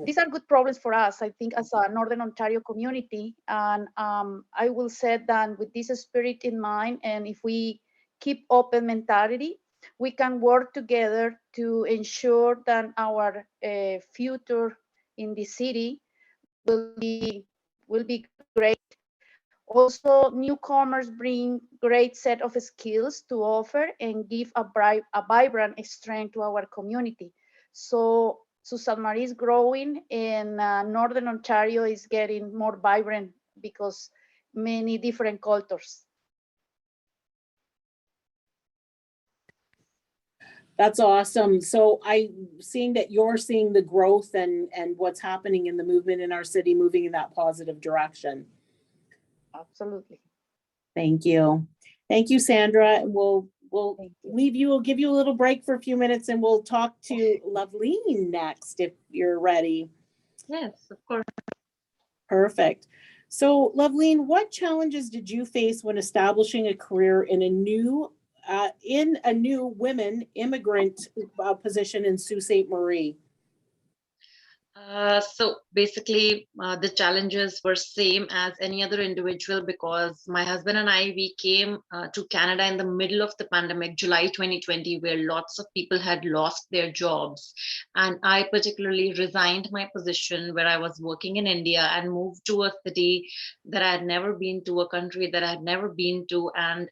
These are good problems for us, I think, as a Northern Ontario community. And I will say that with this spirit in mind, and if we keep open mentality, we can work together to ensure that our future in the city will be great. Also, newcomers bring great set of skills to offer and give a vibrant strength to our community. So Sault Ste. Marie is growing, and Northern Ontario is getting more vibrant because many different cultures. That's awesome. So I'm seeing that you're seeing the growth and what's happening in the movement in our city, moving in that positive direction. Absolutely. Thank you. Thank you, Sandra. We'll leave you. We'll give you a little break for a few minutes, and we'll talk to Loveleen next if you're ready. Yes, of course. Perfect. So Loveleen, what challenges did you face when establishing a career in a new women immigrant position in Sault Ste. Marie? So basically, the challenges were same as any other individual, because my husband and we came to Canada in the middle of the pandemic, July 2020, where lots of people had lost their jobs. And I particularly resigned my position where I was working in India and moved to a city that I had never been to, a country that I had never been to, and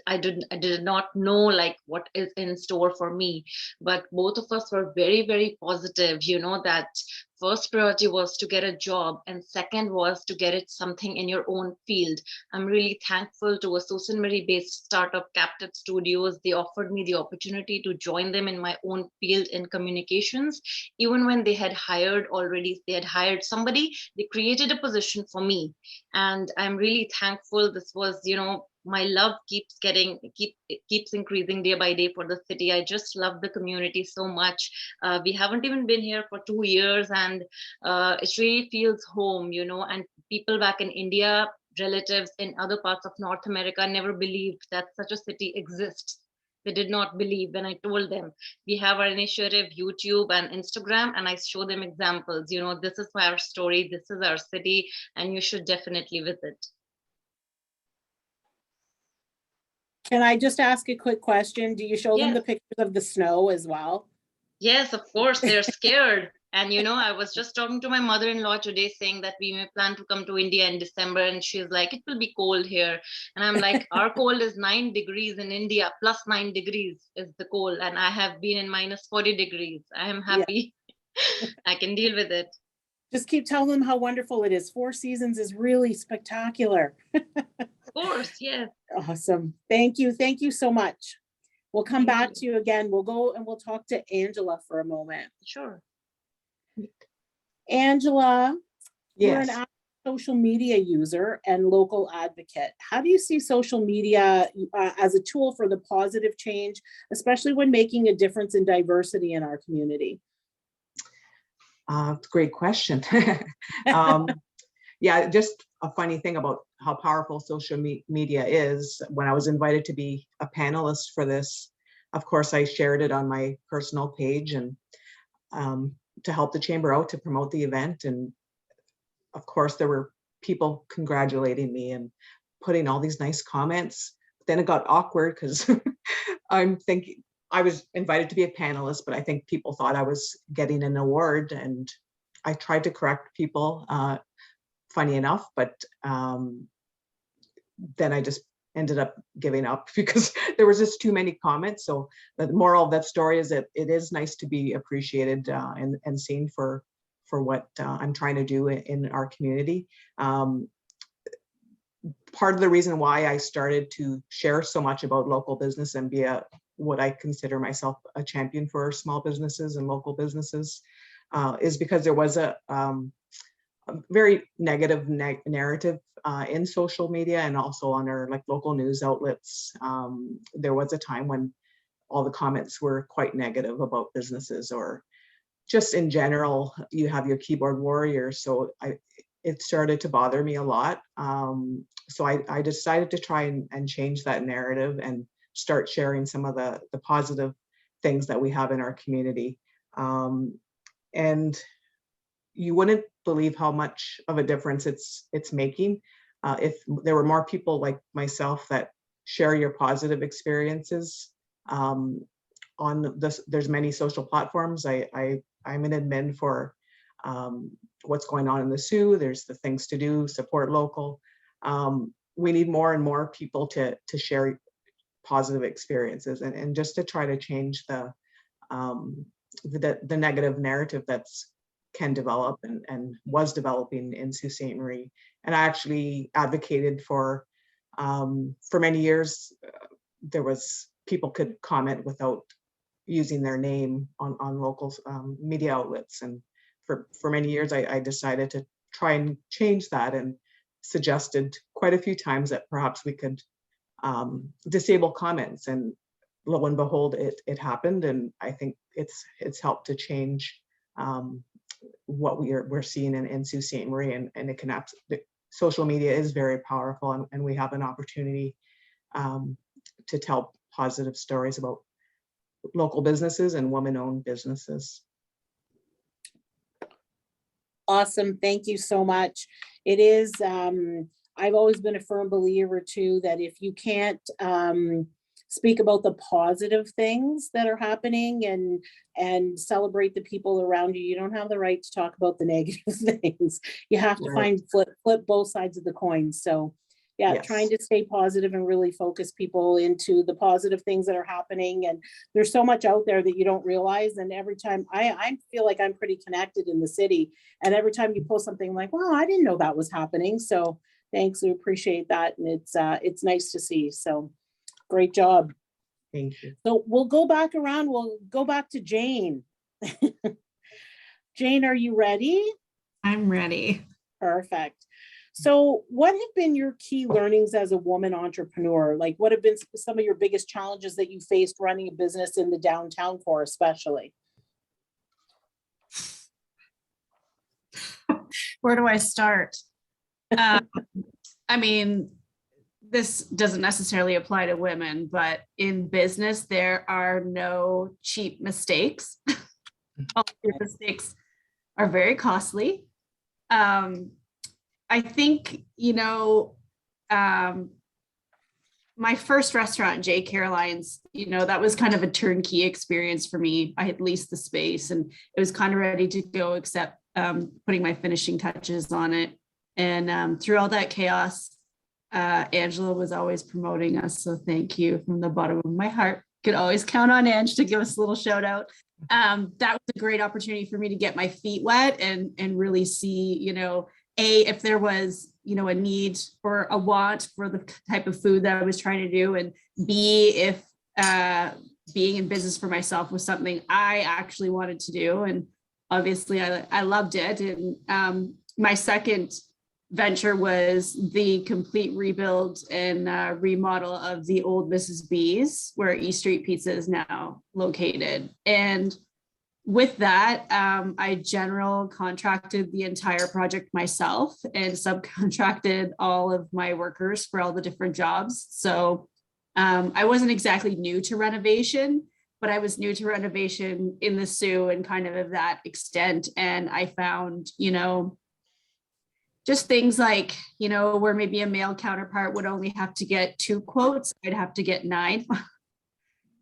I did not know like what is in store for me. But both of us were very, very positive, that first priority was to get a job, and second was to get it something in your own field. I'm really thankful to a Sault Ste. Marie based startup, Captive Studios. They offered me the opportunity to join them in my own field in communications. Even when they had hired somebody, they created a position for me. And I'm really thankful. This was, my love keeps increasing day by day for the city. I just love the community so much. We haven't even been here for 2 years, and it really feels home, and people back in India, relatives in other parts of North America never believed that such a city exists. They did not believe when I told them we have our initiative, YouTube and Instagram, and I show them examples. This is our story, this is our city, and you should definitely visit. Can I just ask a quick question? Do you show them Yes. the pictures of the snow as well? Yes, of course, they're scared. And I was just talking to my mother-in-law today saying that we may plan to come to India in December, and she's like, it will be cold here. And I'm like, our cold is 9 degrees in India, plus 9 degrees is the cold. And I have been in minus 40 degrees. I am happy. Yeah. I can deal with it. Just keep telling them how wonderful it is. Four Seasons is really spectacular. Of course, yes. Awesome. Thank you. Thank you so much. We'll come back to you again. We'll go and we'll talk to Angela for a moment. Sure. Angela, you're an Yes. active social media user and local advocate. How do you see social media as a tool for the positive change, especially when making a difference in diversity in our community? It's a great question. Yeah, just a funny thing about how powerful social media is. When I was invited to be a panelist for this, of course, I shared it on my personal page and to help the chamber out to promote the event. And of course, there were people congratulating me and putting all these nice comments. Then it got awkward because I'm thinking, I was invited to be a panelist, but I think people thought I was getting an award, and I tried to correct people, funny enough, but then I just ended up giving up because there was just too many comments. So the moral of that story is that it is nice to be appreciated and seen for what I'm trying to do in our community. Part of the reason why I started to share so much about local business and be what I consider myself a champion for small businesses and local businesses is because there was a very negative narrative in social media and also on our local news outlets. There was a time when all the comments were quite negative about businesses, or just in general, you have your keyboard warriors. So it started to bother me a lot. So I decided to try and change that narrative and start sharing some of the positive things that we have in our community. And you wouldn't believe how much of a difference it's making. If there were more people like myself that share your positive experiences on this, there's many social platforms. I'm an admin for what's going on in the Sioux. There's the things to do, support local. We need more and more people to share positive experiences and just to try to change the negative narrative that's can develop and was developing in Sault Ste. Marie. And I actually advocated for many years, there was people could comment without using their name on local media outlets. And for many years, I decided to try and change that and suggested quite a few times that perhaps we could disable comments, and lo and behold, it happened. And I think it's helped to change what we're seeing in Sault Ste. Marie, and it can social media is very powerful, and we have an opportunity to tell positive stories about local businesses and women-owned businesses. Awesome. Thank you so much. It is, I've always been a firm believer too, that if you can't speak about the positive things that are happening and celebrate the people around you, you don't have the right to talk about the negative things. You have to find flip both sides of the coin. So yeah, yes. Trying to stay positive and really focus people into the positive things that are happening. And there's so much out there that you don't realize. And every time I feel like I'm pretty connected in the city. And every time you post something, I'm like, wow, I didn't know that was happening. So thanks, we appreciate that. And it's nice to see. So great job. Thank you. So we'll go back around. We'll go back to Jane. Jane, are you ready? I'm ready. Perfect. So what have been your key learnings as a woman entrepreneur? Like, what have been some of your biggest challenges that you faced running a business in the downtown core, especially? Where do I start? I mean, this doesn't necessarily apply to women, but in business, there are no cheap mistakes. All your mistakes are very costly. I think, my first restaurant, J. Caroline's, that was kind of a turnkey experience for me. I had leased the space and it was kind of ready to go, except putting my finishing touches on it. And through all that chaos, Angela was always promoting us. So thank you from the bottom of my heart. Could always count on Ange to give us a little shout out. That was a great opportunity for me to get my feet wet and really see, if there was, a need or a want for the type of food that I was trying to do, and B, if being in business for myself was something I actually wanted to do. And obviously I loved it. And my second venture was the complete rebuild and remodel of the old Mrs. B's, where E Street Pizza is now located. And with that, I general contracted the entire project myself and subcontracted all of my workers for all the different jobs. So I wasn't exactly new to renovation, but I was new to renovation in the Soo and kind of that extent. And I found, just things like, where maybe a male counterpart would only have to get 2 quotes, I'd have to get 9.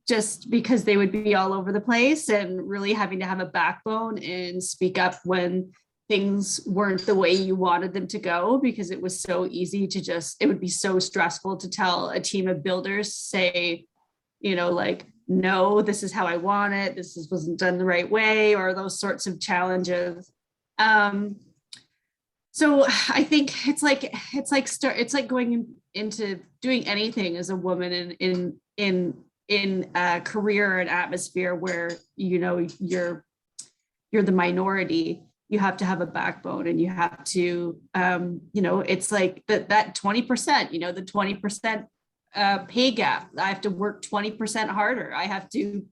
Just because they would be all over the place, and really having to have a backbone and speak up when things weren't the way you wanted them to go, because it was so easy to it would be so stressful to tell a team of builders, say, like, no, this is how I want it, wasn't done the right way, or those sorts of challenges. So I think it's like going into doing anything as a woman in a career and atmosphere where, you're the minority. You have to have a backbone, and you have to, it's like that 20%, the 20% pay gap. I have to work 20% harder. I have to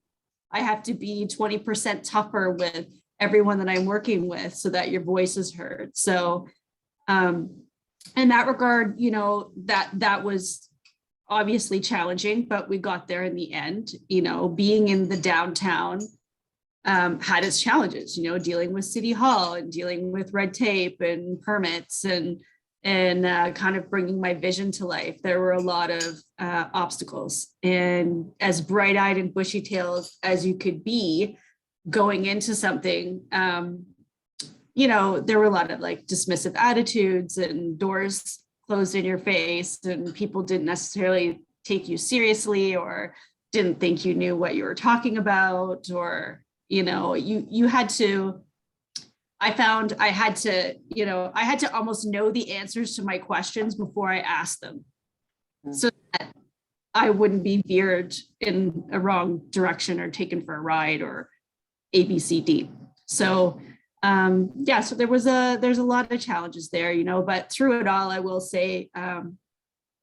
be 20% tougher with everyone that I'm working with so that your voice is heard. So in that regard, that was obviously challenging, but we got there in the end. Being in the downtown had its challenges, dealing with City Hall and dealing with red tape and permits and kind of bringing my vision to life. There were a lot of obstacles, and as bright-eyed and bushy-tailed as you could be going into something, there were a lot of like dismissive attitudes and doors closed in your face, and people didn't necessarily take you seriously or didn't think you knew what you were talking about, or, you had to, I found I had to almost know the answers to my questions before I asked them, so that I wouldn't be veered in a wrong direction or taken for a ride or ABCD. So so there's a lot of challenges there, but through it all, I will say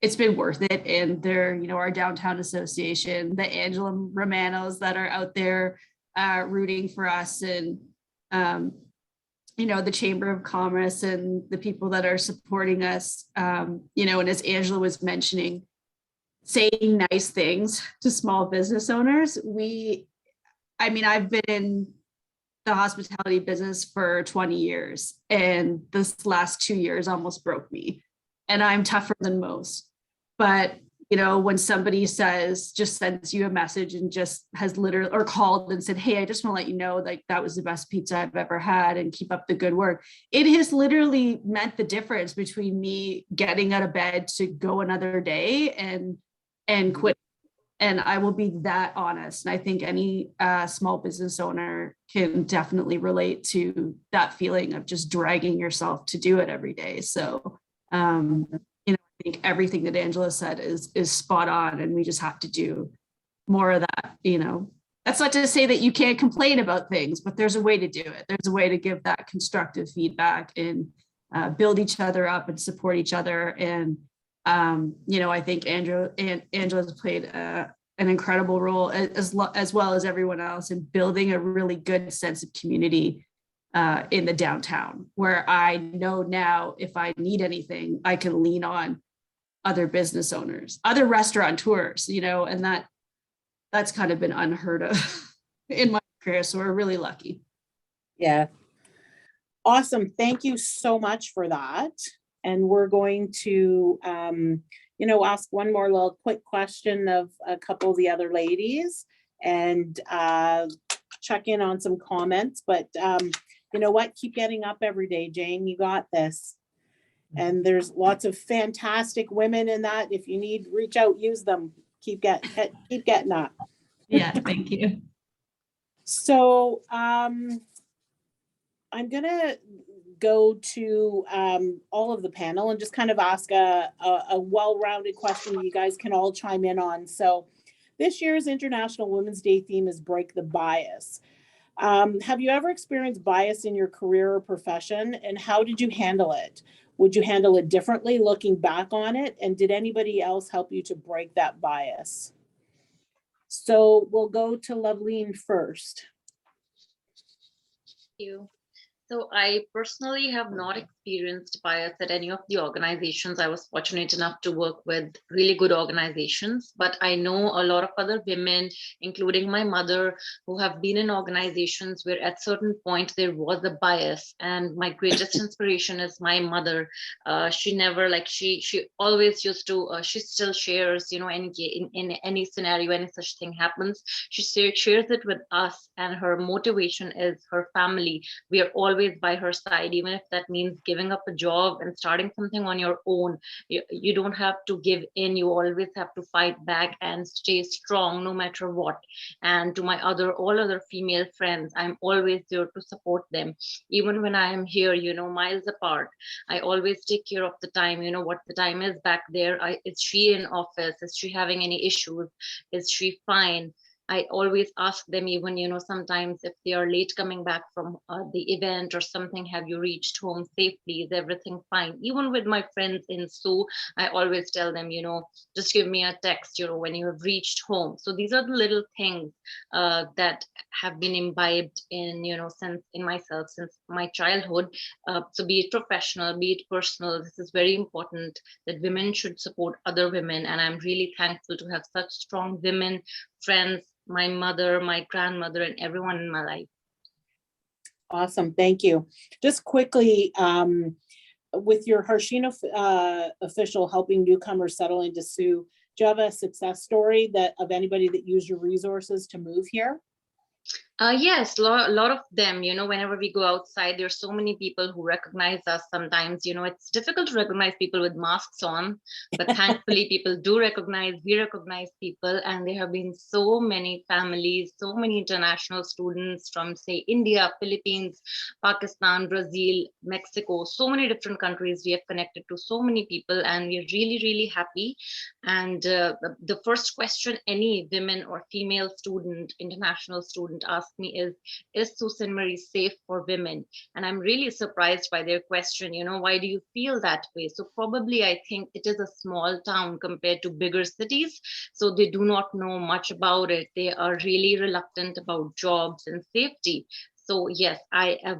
it's been worth it. And there, our downtown association, the Angela Romanos that are out there rooting for us, and the Chamber of Commerce and the people that are supporting us, and as Angela was mentioning, saying nice things to small business owners. I've been in the hospitality business for 20 years, and this last 2 years almost broke me, and I'm tougher than most. But when somebody just sends you a message and just has literally, or called and said, hey, I just want to let you know, like, that was the best pizza I've ever had, and keep up the good work. It has literally meant the difference between me getting out of bed to go another day and quit. And I will be that honest. And I think any small business owner can definitely relate to that feeling of just dragging yourself to do it every day. So, I think everything that Angela said is spot on, and we just have to do more of that. That's not to say that you can't complain about things, but there's a way to do it. There's a way to give that constructive feedback and build each other up and support each other. And I think Angela's played an incredible role as well as everyone else in building a really good sense of community in the downtown, where I know now if I need anything, I can lean on other business owners, other restaurateurs, you know, and that's kind of been unheard of in my career. So we're really lucky. Yeah. Awesome. Thank you so much for that. And we're going to, ask one more little quick question of a couple of the other ladies and check in on some comments. But you know what? Keep getting up every day, Jane. You got this. And there's lots of fantastic women in that. If you need, reach out, use them. Keep getting up. Yeah, thank you. So I'm gonna go to all of the panel and just kind of ask a well-rounded question you guys can all chime in on. So this year's International Women's Day theme is Break the Bias. Have you ever experienced bias in your career or profession, and how did you handle it? Would you handle it differently looking back on it? And did anybody else help you to break that bias? So we'll go to Loveleen first. Thank you. So I personally have not experienced bias at any of the organizations. I was fortunate enough to work with really good organizations, but I know a lot of other women, including my mother, who have been in organizations where at certain point there was a bias. And my greatest inspiration is my mother. She never, like, she always used to, she still shares, you know, in any scenario, any such thing happens, she shares it with us, and her motivation is her family. We are always by her side, even if that means giving up a job and starting something on your own. You don't have to give in. You always have to fight back and stay strong no matter what. And to my all other female friends, I'm always there to support them. Even when I am here, you know, miles apart, I always take care of the time. You know what the time is back there. Is she in office? Is she having any issues? Is she fine? I always ask them, even, you know, sometimes if they are late coming back from the event or something, have you reached home safely? Is everything fine? Even with my friends in Sault, I always tell them, you know, just give me a text, you know, when you have reached home. So these are the little things that have been imbibed in, you know, in myself since my childhood. So be it professional, be it personal, this is very important that women should support other women. And I'm really thankful to have such strong women friends, my mother, my grandmother, and everyone in my life. Awesome, thank you. Just quickly, with your Harshino official helping newcomers settle into Sault, do you have a success story of anybody that used your resources to move here? Yes, a lot of them, you know, whenever we go outside, there's so many people who recognize us. Sometimes, you know, it's difficult to recognize people with masks on, but thankfully people do recognize, we recognize people. And there have been so many families, so many international students from, say, India, Philippines, Pakistan, Brazil, Mexico, so many different countries. We have connected to so many people, and we're really, really happy. And the first question any women or female student, international student asks me is Sault Ste. Marie safe for women? And I'm really surprised by their question, you know, why do you feel that way? So probably I think it is a small town compared to bigger cities, so they do not know much about it. They are really reluctant about jobs and safety. So yes,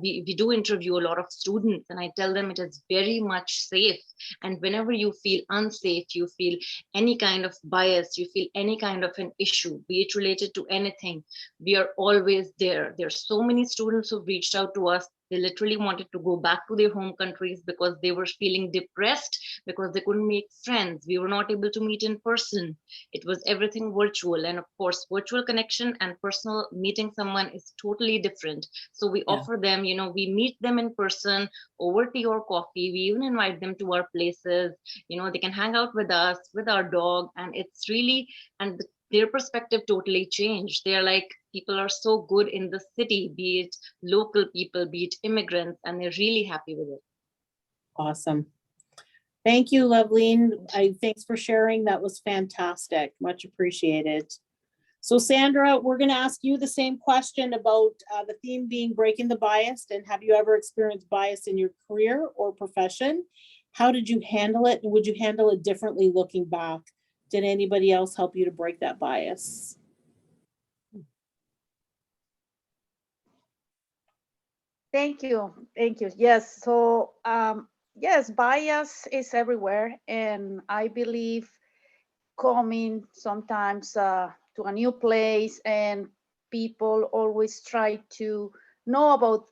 we do interview a lot of students, and I tell them it is very much safe. And whenever you feel unsafe, you feel any kind of bias, you feel any kind of an issue, be it related to anything, we are always there. There's so many students who've reached out to us. They literally wanted to go back to their home countries because they were feeling depressed because they couldn't make friends. We were not able to meet in person. It was everything virtual. And of course, virtual connection and personal meeting someone is totally different. So we offer them, you know, we meet them in person over tea or coffee. We even invite them to our places. You know, they can hang out with us, with our dog. And it's really, and their perspective totally changed. They're like, people are so good in the city, be it local people, be it immigrants, and they're really happy with it. Awesome. Thank you, Loveleen. Thanks for sharing. That was fantastic. Much appreciated. So Sandra, we're going to ask you the same question about the theme being breaking the bias. And have you ever experienced bias in your career or profession? How did you handle it? And would you handle it differently looking back? Did anybody else help you to break that bias? Thank you. Thank you. Yes. So, yes, bias is everywhere. And I believe coming sometimes to a new place and people always try to know about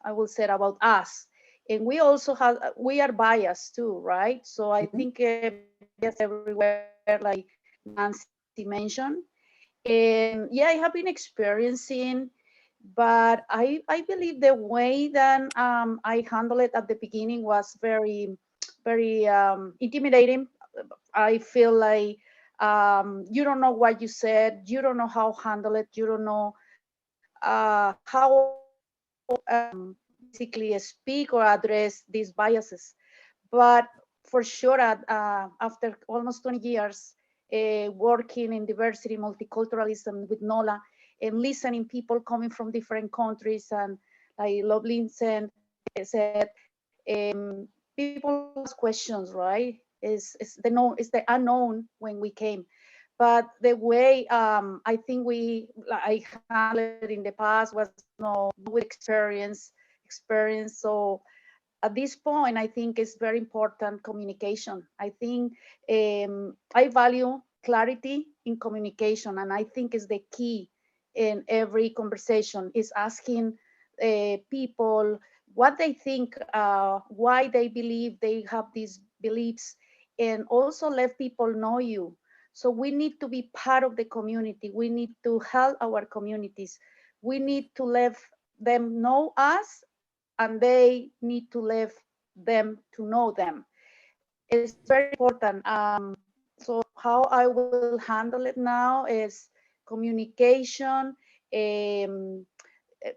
I will say about us, and we also have we are biased too, right? So I think yes, everywhere, like Nancy mentioned, and yeah, I have been experiencing, but I believe the way that I handled it at the beginning was very intimidating. I feel like you don't know what you said, you don't know how to handle it, you don't know how basically speak or address these biases. But for sure, after almost 20 years working in diversity, multiculturalism with NOLA, and listening people coming from different countries, and like Lovelyn said, people ask questions, right? Is the unknown when we came. But the way I think I handled it in the past was no with experience. So at this point, I think it's very important communication. I think I value clarity in communication, and I think is the key in every conversation is asking people what they think, why they believe they have these beliefs, and also let people know you. So we need to be part of the community. We need to help our communities. We need to let them know us, and they need to let them to know them. It's very important. So how I will handle it now is communication,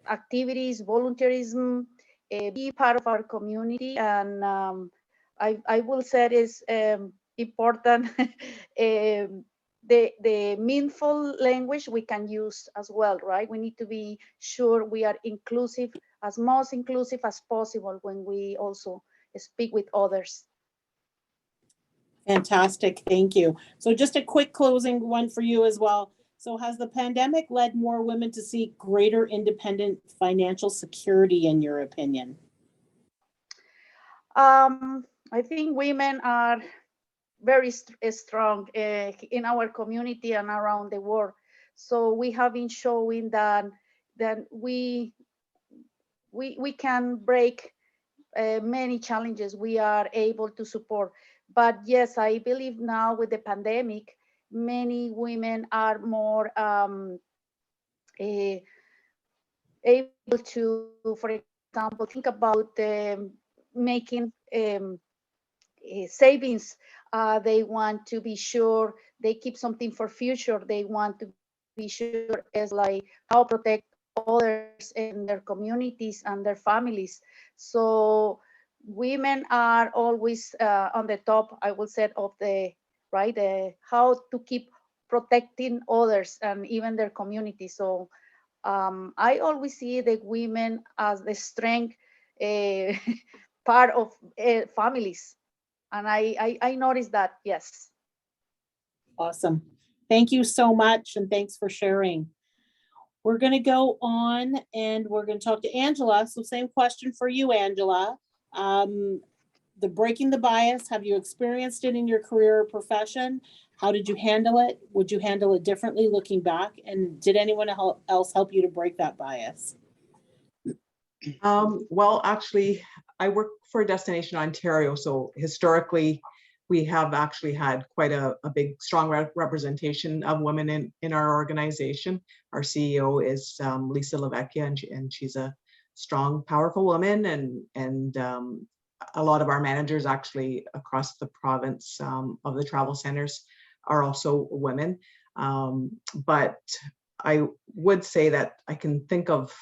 activities, volunteerism, be part of our community, and I will say it is important. The meaningful language we can use as well, right? We need to be sure we are inclusive, as most inclusive as possible when we also speak with others. Fantastic, thank you. So just a quick closing one for you as well. So has the pandemic led more women to seek greater independent financial security, in your opinion? I think women are very strong in our community and around the world. So we have been showing that we can break many challenges. We are able to support. But yes, I believe now with the pandemic, many women are more able to, for example, think about making savings. They want to be sure they keep something for future. They want to be sure as like how protect others in their communities and their families. So women are always on the top, I will say, of the right how to keep protecting others and even their community. So I always see the women as the strength part of families, and I noticed that. Yes. Awesome. Thank you so much, and thanks for sharing. We're going to go on and we're going to talk to Angela. So same question for you, Angela. The breaking the bias, have you experienced it in your career or profession? How did you handle it? Would you handle it differently looking back? And did anyone else help you to break that bias? Well, actually, I work for Destination Ontario. So historically, we have actually had quite a big, strong representation of women in our organization. Our CEO is Lisa Lavecchia, and she's a strong, powerful woman. And a lot of our managers actually across the province of the travel centers are also women. But I would say that I can think of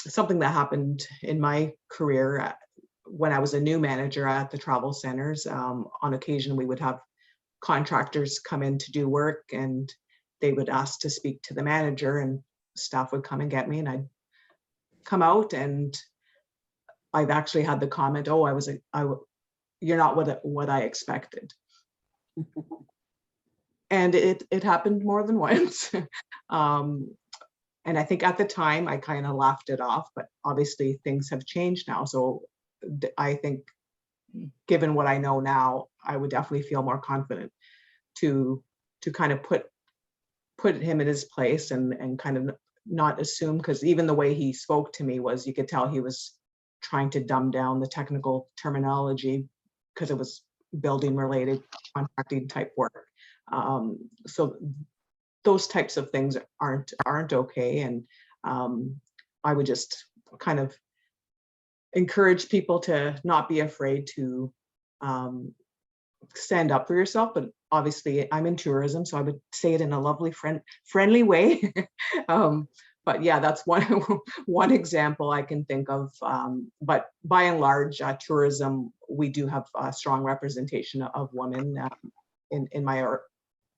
something that happened in my career when I was a new manager at the travel centers. On occasion, we would have contractors come in to do work, and they would ask to speak to the manager, and staff would come and get me, and I'd come out, and I've actually had the comment, "Oh, you're not what I expected." And it happened more than once. And I think at the time I kind of laughed it off, but obviously things have changed now. So I think given what I know now, I would definitely feel more confident to kind of put him in his place and kind of not assume, because even the way he spoke to me was, you could tell he was trying to dumb down the technical terminology because it was building related contracting type work. So those types of things aren't okay. And I would just kind of encourage people to not be afraid to stand up for yourself. But obviously I'm in tourism, so I would say it in a lovely friendly way. But yeah, that's one example I can think of. But by and large, tourism, we do have a strong representation of women in my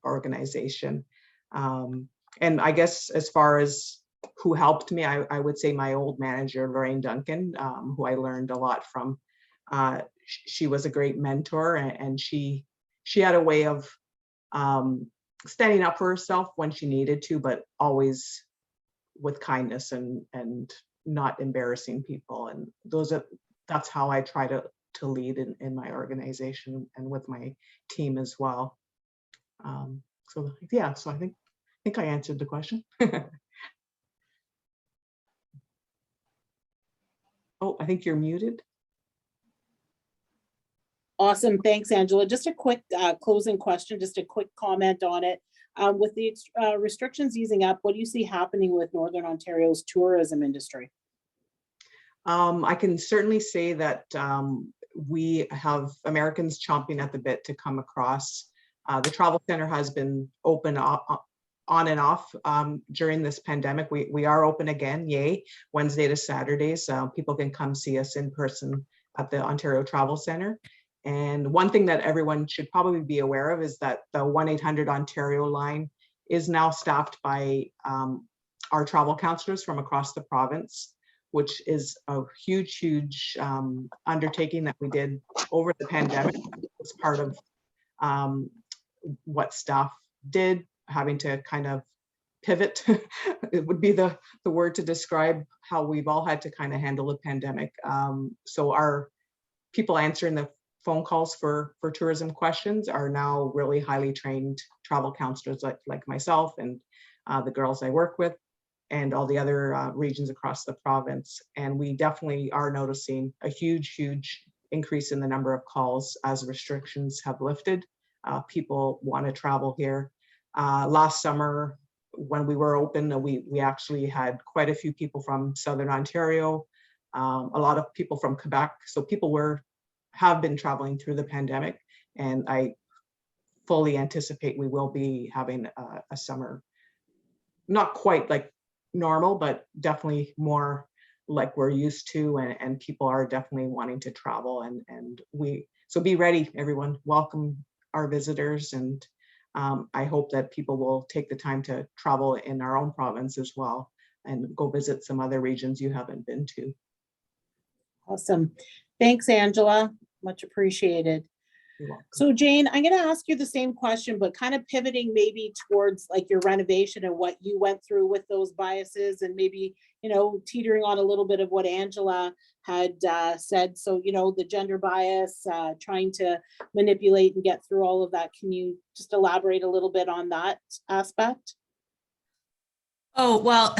organization. And I guess as far as who helped me, I would say my old manager, Lorraine Duncan, who I learned a lot from. She was a great mentor, and she had a way of standing up for herself when she needed to, but always with kindness and not embarrassing people. And that's how I try to lead in my organization and with my team as well. So yeah, so I think I answered the question. Oh, I think you're muted. Awesome. Thanks, Angela. Just a quick closing question, just a quick comment on it. With the restrictions easing up, what do you see happening with Northern Ontario's tourism industry? I can certainly say that we have Americans chomping at the bit to come across. The travel center has been open on and off during this pandemic. We are open again, yay, Wednesday to Saturdays. People can come see us in person at the Ontario Travel Center. And one thing that everyone should probably be aware of is that the 1-800-ONTARIO line is now staffed by our travel counselors from across the province, which is a huge undertaking that we did over the pandemic. It's part of what staff did, having to kind of pivot. It would be the word to describe how we've all had to kind of handle the pandemic. So our people answering the phone calls for tourism questions are now really highly trained travel counselors like myself and the girls I work with and all the other regions across the province. And we definitely are noticing a huge increase in the number of calls as restrictions have lifted. People want to travel here. Last summer, when we were open, we actually had quite a few people from Southern Ontario, a lot of people from Quebec. So people have been traveling through the pandemic, and I fully anticipate we will be having a summer, not quite like normal, but definitely more like we're used to, and people are definitely wanting to travel, and so be ready, everyone. Welcome our visitors, and I hope that people will take the time to travel in our own province as well and go visit some other regions you haven't been to. Awesome. Thanks, Angela. Much appreciated. So Jane, I'm going to ask you the same question, but kind of pivoting maybe towards like your renovation and what you went through with those biases, and maybe, teetering on a little bit of what Angela had said. So, the gender bias, trying to manipulate and get through all of that. Can you just elaborate a little bit on that aspect? Oh, well,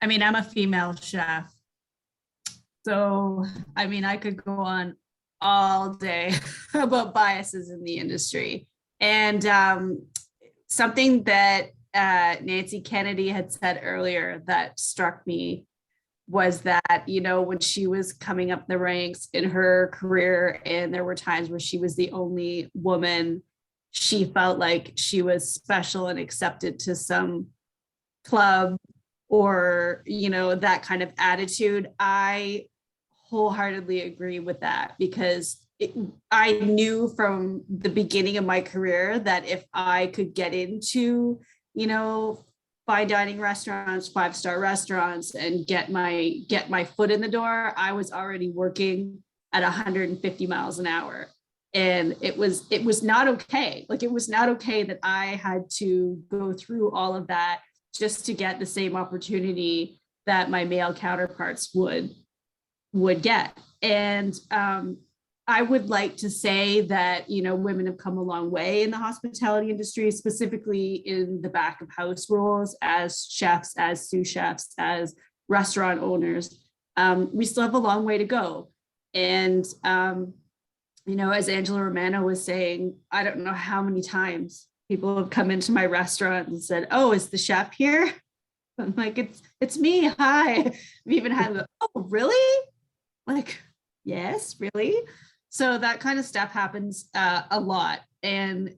I mean, I'm a female chef. So, I mean, I could go on all day about biases in the industry. And something that Nancy Kennedy had said earlier that struck me was that, when she was coming up the ranks in her career, and there were times where she was the only woman, she felt like she was special and accepted to some club or, that kind of attitude. I wholeheartely agree with that, because I knew from the beginning of my career that if I could get into, fine dining restaurants, 5-star restaurants, and get my foot in the door, I was already working at 150 miles an hour. And it was not okay. Like, it was not okay that I had to go through all of that just to get the same opportunity that my male counterparts would get. And I would like to say that, you know, women have come a long way in the hospitality industry, specifically in the back of house roles as chefs, as sous chefs, as restaurant owners. We still have a long way to go. And, you know, as Angela Romano was saying, I don't know how many times people have come into my restaurant and said, "Oh, is the chef here?" I'm like, it's me, hi. We even had, "Oh, really?" Like, yes, really? So that kind of stuff happens a lot. And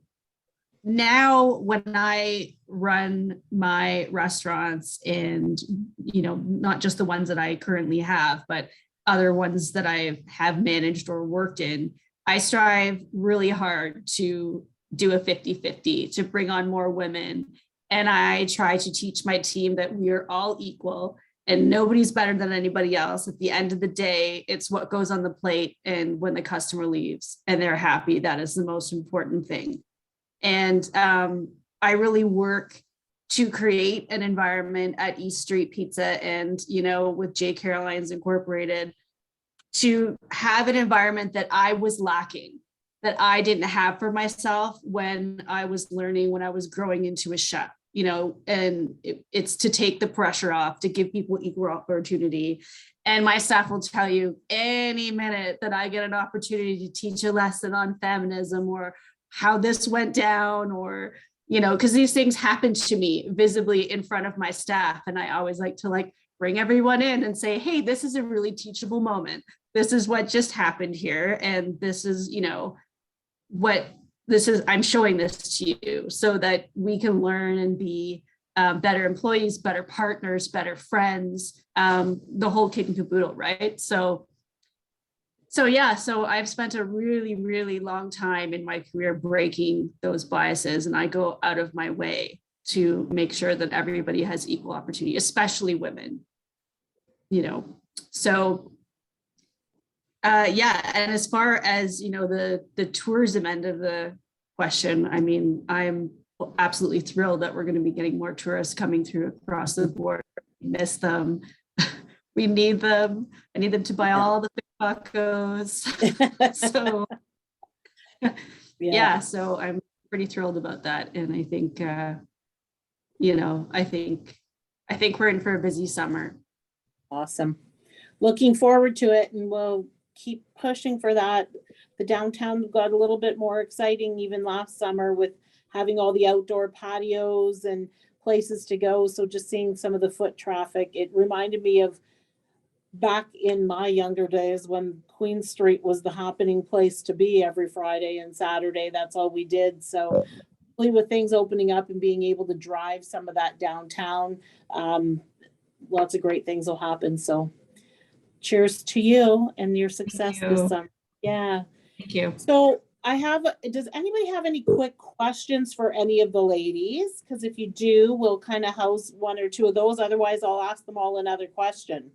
now when I run my restaurants, and, you know, not just the ones that I currently have, but other ones that I have managed or worked in, I strive really hard to do a 50-50, to bring on more women. And I try to teach my team that we are all equal and nobody's better than anybody else. At the end of the day, it's what goes on the plate, and when the customer leaves and they're happy, that is the most important thing. And I really work to create an environment at East Street Pizza and, you know, with J. Caroline's Incorporated, to have an environment that I was lacking, that I didn't have for myself when I was learning, when I was growing into a chef, you know, and it's to take the pressure off, to give people equal opportunity. And my staff will tell you any minute that I get an opportunity to teach a lesson on feminism or how this went down, or, you know, because these things happen to me visibly in front of my staff. And I always like to bring everyone in and say, hey, this is a really teachable moment. This is what just happened here. And this is, you know, what this is, I'm showing this to you so that we can learn and be better employees, better partners, better friends, the whole kit and caboodle, right? So I've spent a really, really long time in my career breaking those biases, and I go out of my way to make sure that everybody has equal opportunity, especially women, you know. So yeah, and as far as, you know, the tourism end of the question, I mean, I'm absolutely thrilled that we're going to be getting more tourists coming through across the board. We miss them. We need them. I need them to buy all the tacos. So yeah, so I'm pretty thrilled about that. And I think, you know, I think we're in for a busy summer. Awesome. Looking forward to it, and we'll keep pushing for that. The downtown got a little bit more exciting even last summer with having all the outdoor patios and places to go. So just seeing some of the foot traffic, it reminded me of back in my younger days when Queen Street was the happening place to be every Friday and Saturday. That's all we did. So with things opening up and being able to drive some of that downtown, lots of great things will happen. So cheers to you and your success this summer. Yeah. Thank you. So does anybody have any quick questions for any of the ladies? Because if you do, we'll kind of house one or two of those. Otherwise, I'll ask them all another question.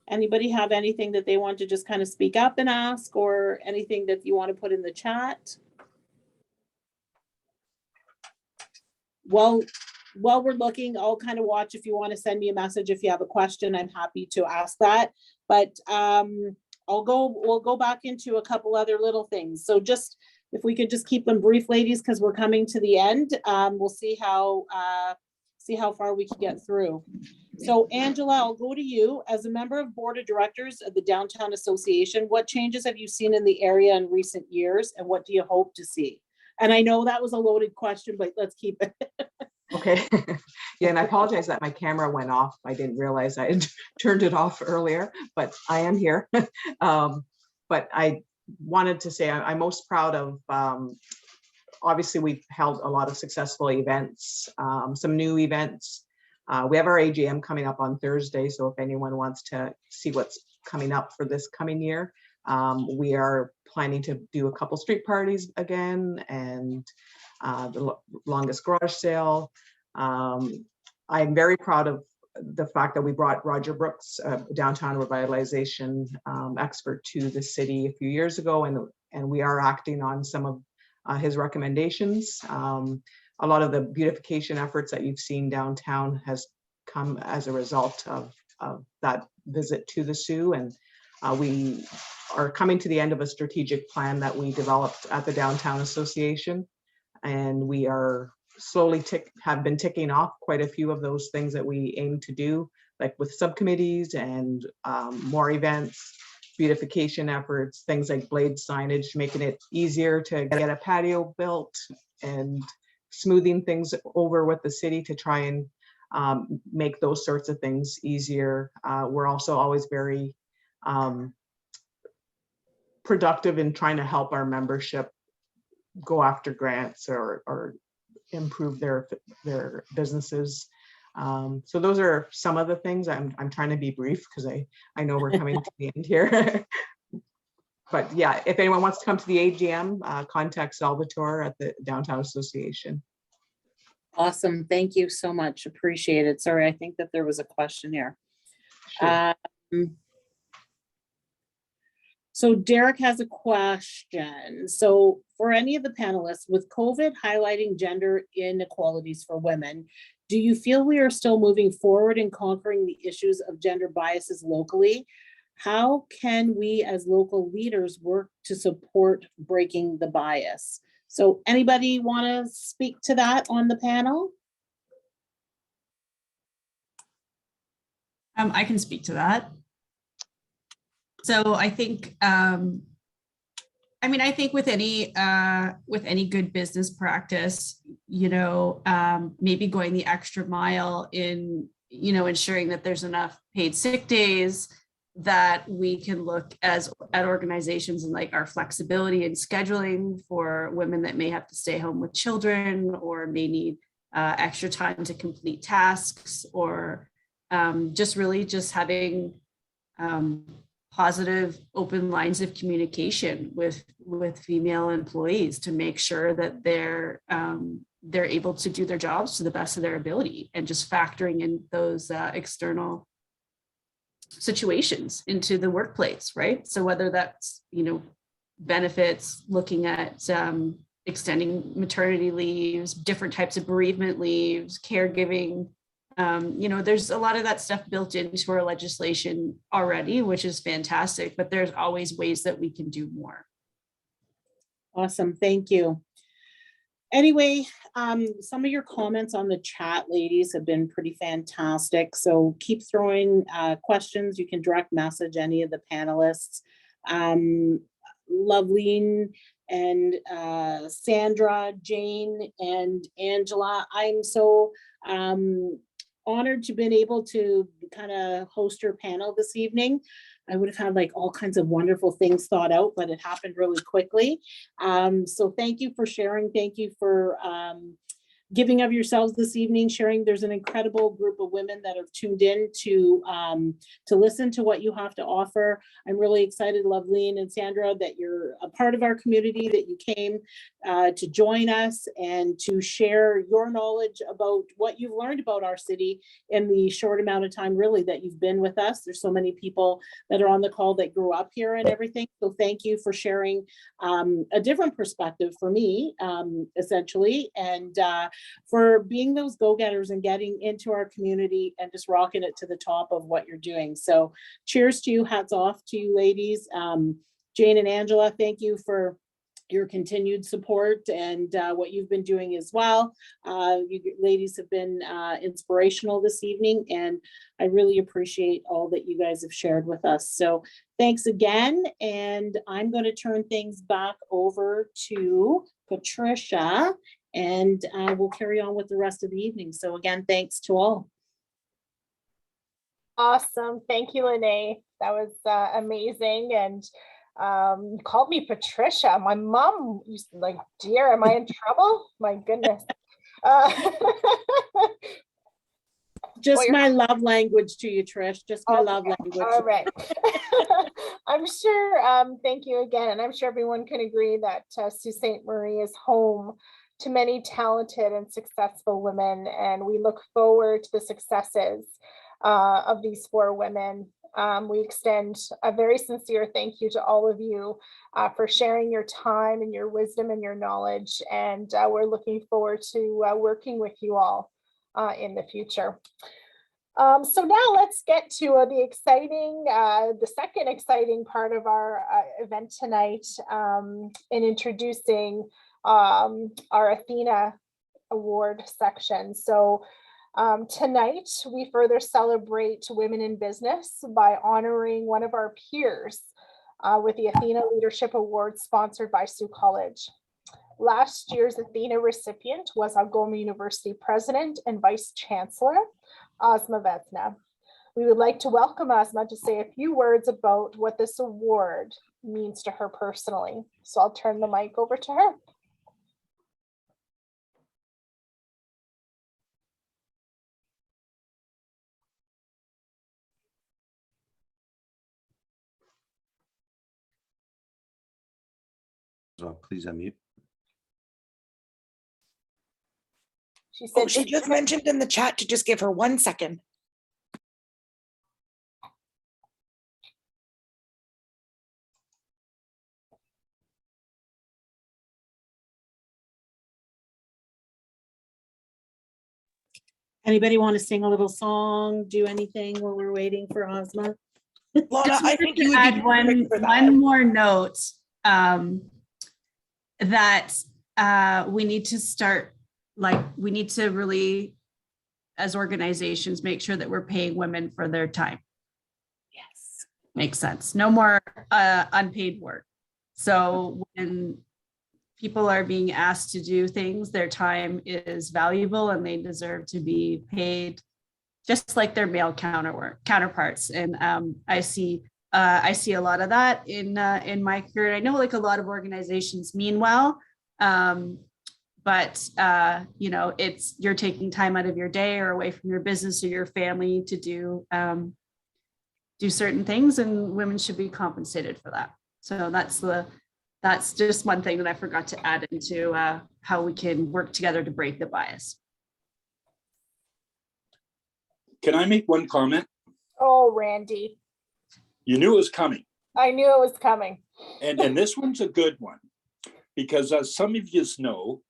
Anybody have anything that they want to just kind of speak up and ask, or anything that you want to put in the chat? Well, while we're looking, I'll kind of watch. If you want to send me a message, if you have a question, I'm happy to ask that. But we'll go back into a couple other little things. So just, if we could just keep them brief, ladies, because we're coming to the end. We'll see how far we can get through. So Angela, I'll go to you. As a member of board of directors of the Downtown Association, what changes have you seen in the area in recent years, and what do you hope to see? And I know that was a loaded question, but let's keep it. Okay. Yeah, and I apologize that my camera went off. I didn't realize I had turned it off earlier, but I am here. But I wanted to say I'm most proud of, obviously we've held a lot of successful events, some new events. We have our AGM coming up on Thursday, so if anyone wants to see what's coming up for this coming year, we are planning to do a couple street parties again, and the longest garage sale. I'm very proud of the fact that we brought Roger Brooks, a downtown revitalization expert, to the city a few years ago, and we are acting on some of his recommendations. a lot of the beautification efforts that you've seen downtown has come as a result of that visit to the Soo. And we are coming to the end of a strategic plan that we developed at the Downtown Association. And we are slowly have been ticking off quite a few of those things that we aim to do, like with subcommittees and more events, beautification efforts, things like blade signage, making it easier to get a patio built, and smoothing things over with the city to try and make those sorts of things easier. We're also always very productive in trying to help our membership go after grants or improve their businesses. So those are some of the things. I'm trying to be brief because I know we're coming to the end here. But yeah, if anyone wants to come to the AGM, contact Salvatore at the Downtown Association. Awesome. Thank you so much. Appreciate it. Sorry, I think that there was a question here. Sure. So Derek has a question. So for any of the panelists, with COVID highlighting gender inequalities for women, do you feel we are still moving forward in conquering the issues of gender biases locally? How can we as local leaders work to support breaking the bias? So anybody want to speak to that on the panel? I can speak to that. So I think, I think with any good business practice, maybe going the extra mile in, ensuring that there's enough paid sick days, that we can look at organizations and like our flexibility in scheduling for women that may have to stay home with children or may need extra time to complete tasks, or just having positive, open lines of communication with female employees to make sure that they're able to do their jobs to the best of their ability, and just factoring in those external situations into the workplace, right? So whether that's, benefits, looking at extending maternity leaves, different types of bereavement leaves, caregiving, there's a lot of that stuff built into our legislation already, which is fantastic, but there's always ways that we can do more. Awesome, thank you. Anyway, some of your comments on the chat, ladies, have been pretty fantastic. So keep throwing questions. You can direct message any of the panelists. Loveline and Sandra, Jane, and Angela, I'm so honored to have been able to kind of host your panel this evening. I would have had like all kinds of wonderful things thought out, but it happened really quickly. So thank you for sharing. Thank you for giving of yourselves this evening, sharing. There's an incredible group of women that have tuned in to listen to what you have to offer. I'm really excited, Loveline and Sandra, that you're a part of our community, that you came to join us and to share your knowledge about what you've learned about our city in the short amount of time, really, that you've been with us. There's so many people that are on the call that grew up here and everything. So thank you for sharing a different perspective for me, essentially, and for being those go-getters and getting into our community and just rocking it to the top of what you're doing. So cheers to you, hats off to you, ladies. Jane and Angela, thank you for your continued support and what you've been doing as well. You ladies have been inspirational this evening, and I really appreciate all that you guys have shared with us. So thanks again, and I'm going to turn things back over to Patricia, and we'll carry on with the rest of the evening. So again, thanks to all. Awesome. Thank you, Lene. That was amazing. And you called me Patricia. My mom used to like, dear, am I in trouble? My goodness. Just my love language to you, Trish. Just my love language. All right. I'm sure, thank you again. And I'm sure everyone can agree that Sault Ste. Marie is home to many talented and successful women. And we look forward to the successes of these 4 women We extend a very sincere thank you to all of you for sharing your time and your wisdom and your knowledge. And we're looking forward to working with you all in the future. So now let's get to the second exciting part of our event tonight in introducing our Athena Award section. So tonight, we further celebrate women in business by honoring one of our peers with the Athena Leadership Award sponsored by Sault College. Last year's Athena recipient was Algoma University President and Vice Chancellor, Ozma Vesna. We would like to welcome Ozma to say a few words about what this award means to her personally. So I'll turn the mic over to her. So please unmute. She said, she just mentioned in the chat to just give her 1 second. Anybody want to sing a little song, do anything while we're waiting for Ozma? Lana, I think you would add be one more note that we need to start, we need to really, as organizations, make sure that we're paying women for their time. Yes. Makes sense. No more unpaid work. So when people are being asked to do things, their time is valuable and they deserve to be paid just like their male counterparts. And I see a lot of that in my career. I know a lot of organizations mean well, but you're taking time out of your day or away from your business or your family to do certain things, and women should be compensated for that. So that's just one thing that I forgot to add into how we can work together to break the bias. Can I make one comment? oh, Randy, You knew it was coming. I knew it was coming. And this one's a good one, because as some of you know,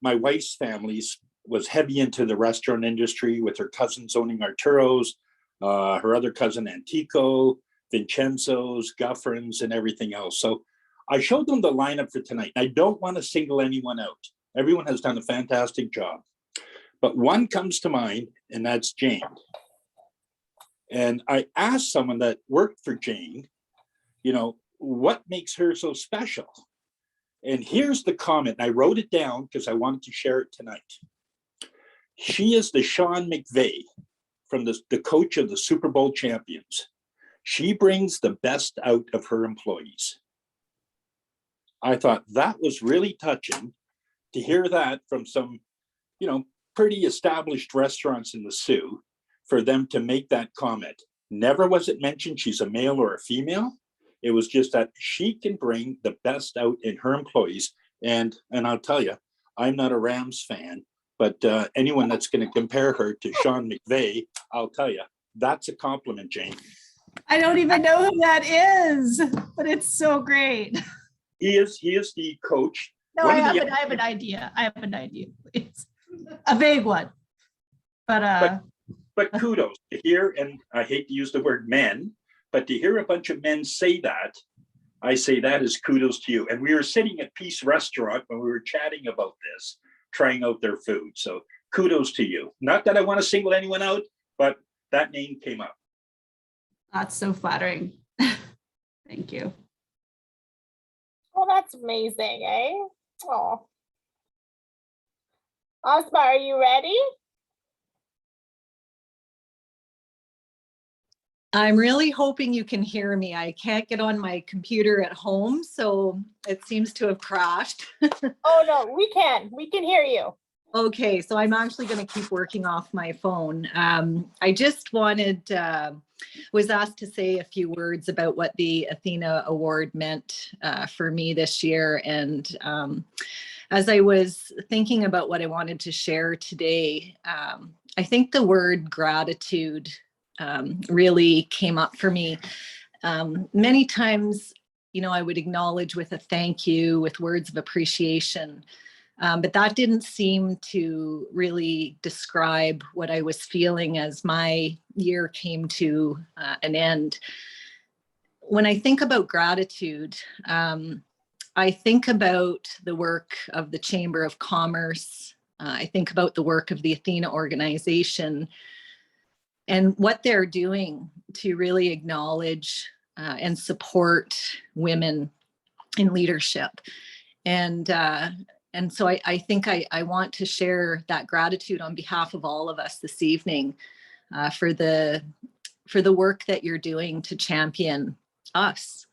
my wife's family was heavy into the restaurant industry, with her cousins owning Arturo's, her other cousin Antico, Vincenzo's, Guffrin's, and everything else. So I showed them the lineup for tonight. I don't want to single anyone out. Everyone has done a fantastic job. But one comes to mind, and that's Jane. And I asked someone that worked for Jane, what makes her so special? And here's the comment. I wrote it down because I wanted to share it tonight. She is the Sean McVay from the coach of the Super Bowl champions. She brings the best out of her employees. I thought that was really touching to hear that from some, pretty established restaurants in the Sioux, for them to make that comment. Never was it mentioned she's a male or a female. It was just that she can bring the best out in her employees. And I'll tell you, I'm not a Rams fan, but anyone that's going to compare her to Sean McVay, I'll tell you, that's a compliment, Jane. I don't even know who that is, but it's so great. He is the coach. No, I have an idea. Please. A vague one. But kudos to hear, and I hate to use the word men, but to hear a bunch of men say that, I say that is kudos to you. And we were sitting at Peace Restaurant when we were chatting about this, trying out their food. So kudos to you. Not that I want to single anyone out, but that name came up. That's so flattering. Thank you. Well, that's amazing, eh? Oh. Ozma, are you ready? I'm really hoping you can hear me. I can't get on my computer at home, so it seems to have crashed. Oh, no, we can hear you. Okay, so I'm actually going to keep working off my phone. I just was asked to say a few words about what the Athena Award meant for me this year. And as I was thinking about what I wanted to share today, I think the word gratitude really came up for me. Many times, I would acknowledge with a thank you, with words of appreciation, but that didn't seem to really describe what I was feeling as my year came to an end. When I think about gratitude, I think about the work of the Chamber of Commerce. I think about the work of the Athena organization and what they're doing to really acknowledge and support women in leadership. And so I think I want to share that gratitude on behalf of all of us this evening for the work that you're doing to champion us.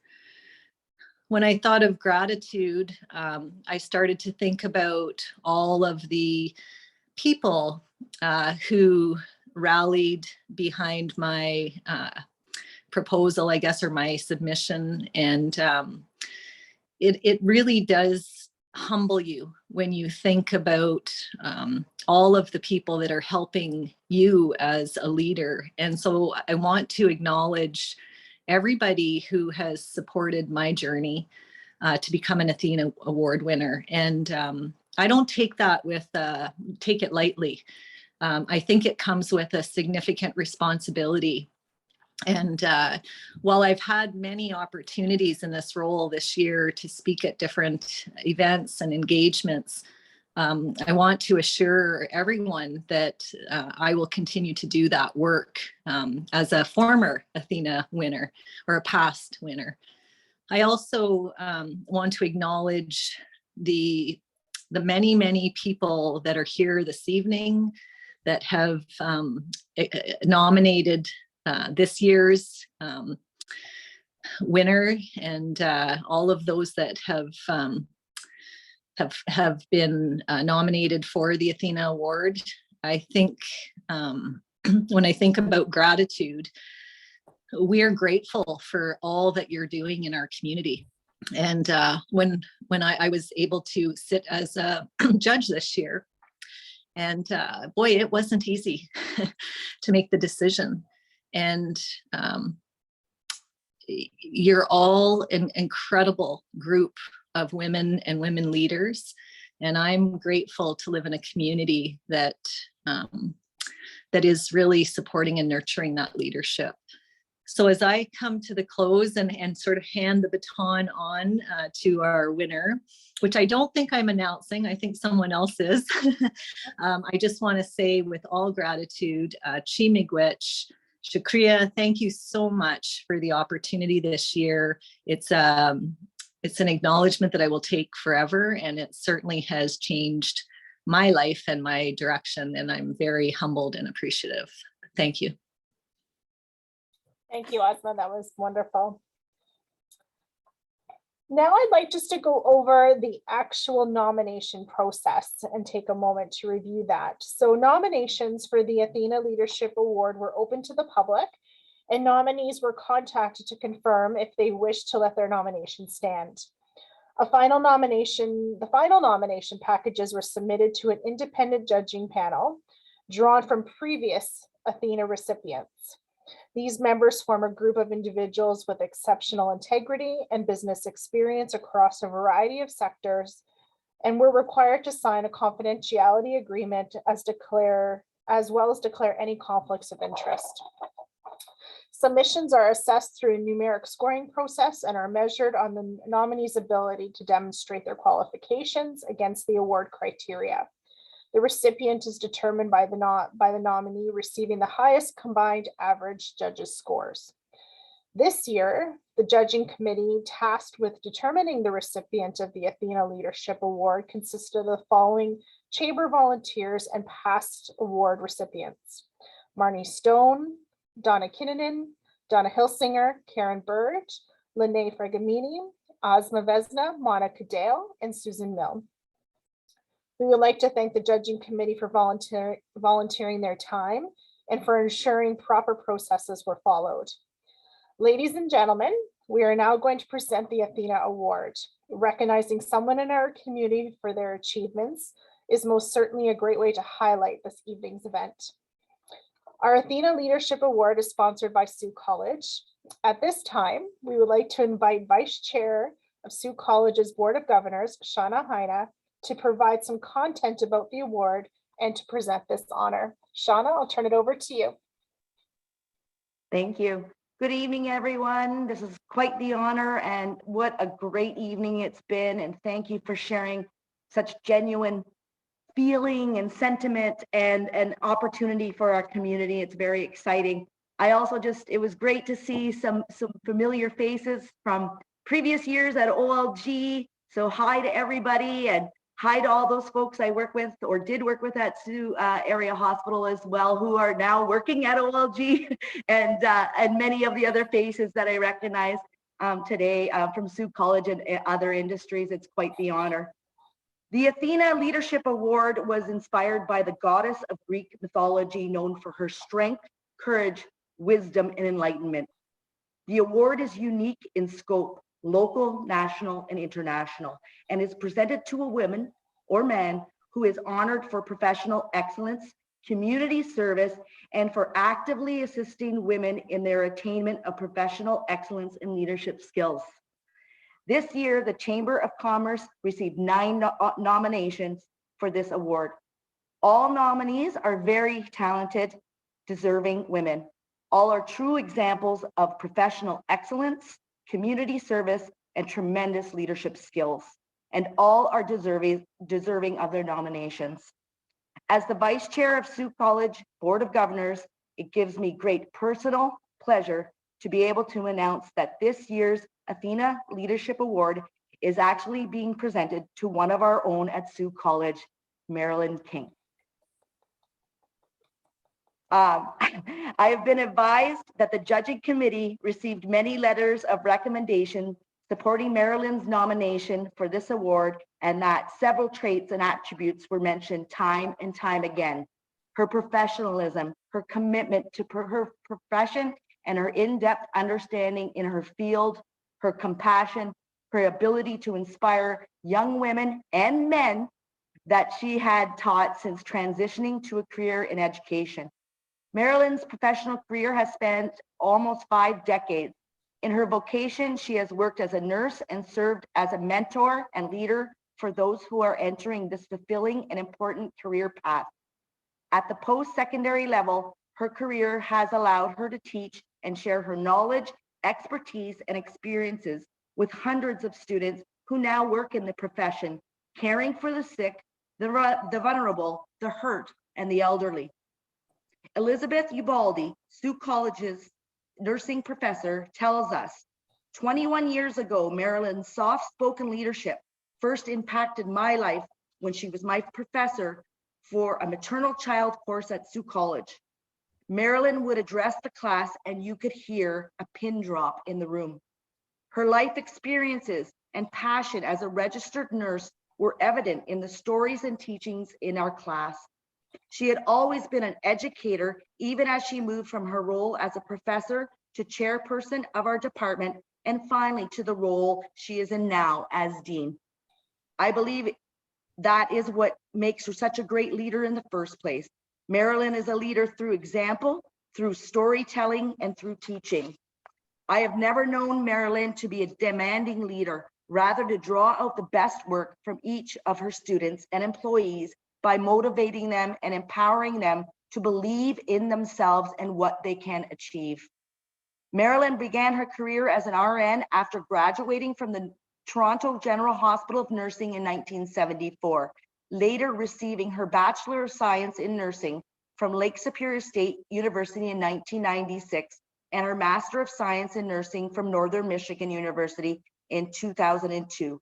When I thought of gratitude, I started to think about all of the people who rallied behind my proposal, I guess, or my submission. And it really does humble you when you think about all of the people that are helping you as a leader. And so I want to acknowledge everybody who has supported my journey to become an Athena Award winner. And I don't take that take it lightly. I think it comes with a significant responsibility. And while I've had many opportunities in this role this year to speak at different events and engagements, I want to assure everyone that I will continue to do that work as a former Athena winner or a past winner. I also want to acknowledge the many, many people that are here this evening that have nominated this year's winner, and all of those that have been nominated for the Athena Award. I think when I think about gratitude, we are grateful for all that you're doing in our community. And when I was able to sit as a judge this year, and boy, it wasn't easy to make the decision. And you're all an incredible group of women and women leaders. And I'm grateful to live in a community that is really supporting and nurturing that leadership. So as I come to the close and sort of hand the baton on to our winner, which I don't think I'm announcing, I think someone else is, I just want to say with all gratitude, Chi Miigwech, Shukriya, thank you so much for the opportunity this year. It's an acknowledgement that I will take forever, and it certainly has changed my life and my direction, and I'm very humbled and appreciative. Thank you. Thank you, Asma. That was wonderful. Now I'd like just to go over the actual nomination process and take a moment to review that. So nominations for the Athena Leadership Award were open to the public, and nominees were contacted to confirm if they wish to let their nomination stand. The final nomination packages were submitted to an independent judging panel drawn from previous Athena recipients. These members form a group of individuals with exceptional integrity and business experience across a variety of sectors, and were required to sign a confidentiality agreement as well as declare any conflicts of interest. Submissions are assessed through a numeric scoring process and are measured on the nominee's ability to demonstrate their qualifications against the award criteria. The recipient is determined by the nominee receiving the highest combined average judges' scores. This year, the judging committee tasked with determining the recipient of the Athena Leadership Award consisted of the following chamber volunteers and past award recipients: Marnie Stone, Donna Kinnunen, Donna Hilsinger, Karen Bird, Lene Fregamini, Asma Vesna, Monica Dale, and Susan Mill. We would like to thank the judging committee for volunteering their time and for ensuring proper processes were followed. Ladies and gentlemen, we are now going to present the Athena Award. Recognizing someone in our community for their achievements is most certainly a great way to highlight this evening's event. Our Athena Leadership Award is sponsored by Sault College. At this time, we would like to invite Vice Chair of Sault College's Board of Governors, Shauna Heine, to provide some content about the award and to present this honor. Shauna, I'll turn it over to you. Thank you. Good evening, everyone. This is quite the honor, and what a great evening it's been. And thank you for sharing such genuine feeling and sentiment and an opportunity for our community. It's very exciting. I also it was great to see some familiar faces from previous years at OLG. So hi to everybody, and hi to all those folks I work with or did work with at Sault Area Hospital as well, who are now working at OLG, and many of the other faces that I recognize today from Sault College and other industries. It's quite the honor. The Athena Leadership Award was inspired by the goddess of Greek mythology, known for her strength, courage, wisdom, and enlightenment. The award is unique in scope, local, national, and international, and is presented to a woman or man who is honored for professional excellence, community service, and for actively assisting women in their attainment of professional excellence and leadership skills. This year, the Chamber of Commerce received 9 nominations for this award. All nominees are very talented, deserving women. All are true examples of professional excellence, community service, and tremendous leadership skills. And all are deserving of their nominations. As the Vice Chair of Sault College Board of Governors, it gives me great personal pleasure to be able to announce that this year's Athena Leadership Award is actually being presented to one of our own at Sault College, Marilyn King. I have been advised that the judging committee received many letters of recommendation supporting Marilyn's nomination for this award, and that several traits and attributes were mentioned time and time again. Her professionalism, her commitment to her profession, and her in-depth understanding in her field, her compassion, her ability to inspire young women and men that she had taught since transitioning to a career in education. Marilyn's professional career has spanned almost 5 decades. In her vocation, she has worked as a nurse and served as a mentor and leader for those who are entering this fulfilling and important career path. At the post-secondary level, her career has allowed her to teach and share her knowledge, expertise, and experiences with hundreds of students who now work in the profession, caring for the sick, the vulnerable, the hurt, and the elderly. Elizabeth Ubaldi, Sault College's nursing professor, tells us, 21 years ago, Marilyn's soft-spoken leadership first impacted my life when she was my professor for a maternal child course at Sault College. Marilyn would address the class and you could hear a pin drop in the room. Her life experiences and passion as a registered nurse were evident in the stories and teachings in our class. She had always been an educator, even as she moved from her role as a professor to chairperson of our department, and finally to the role she is in now as dean. I believe that is what makes her such a great leader in the first place. Marilyn is a leader through example, through storytelling, and through teaching. I have never known Marilyn to be a demanding leader, rather to draw out the best work from each of her students and employees by motivating them and empowering them to believe in themselves and what they can achieve. Marilyn began her career as an RN after graduating from the Toronto General Hospital of Nursing in 1974, later receiving her Bachelor of Science in Nursing from Lake Superior State University in 1996 and her Master of Science in Nursing from Northern Michigan University in 2002.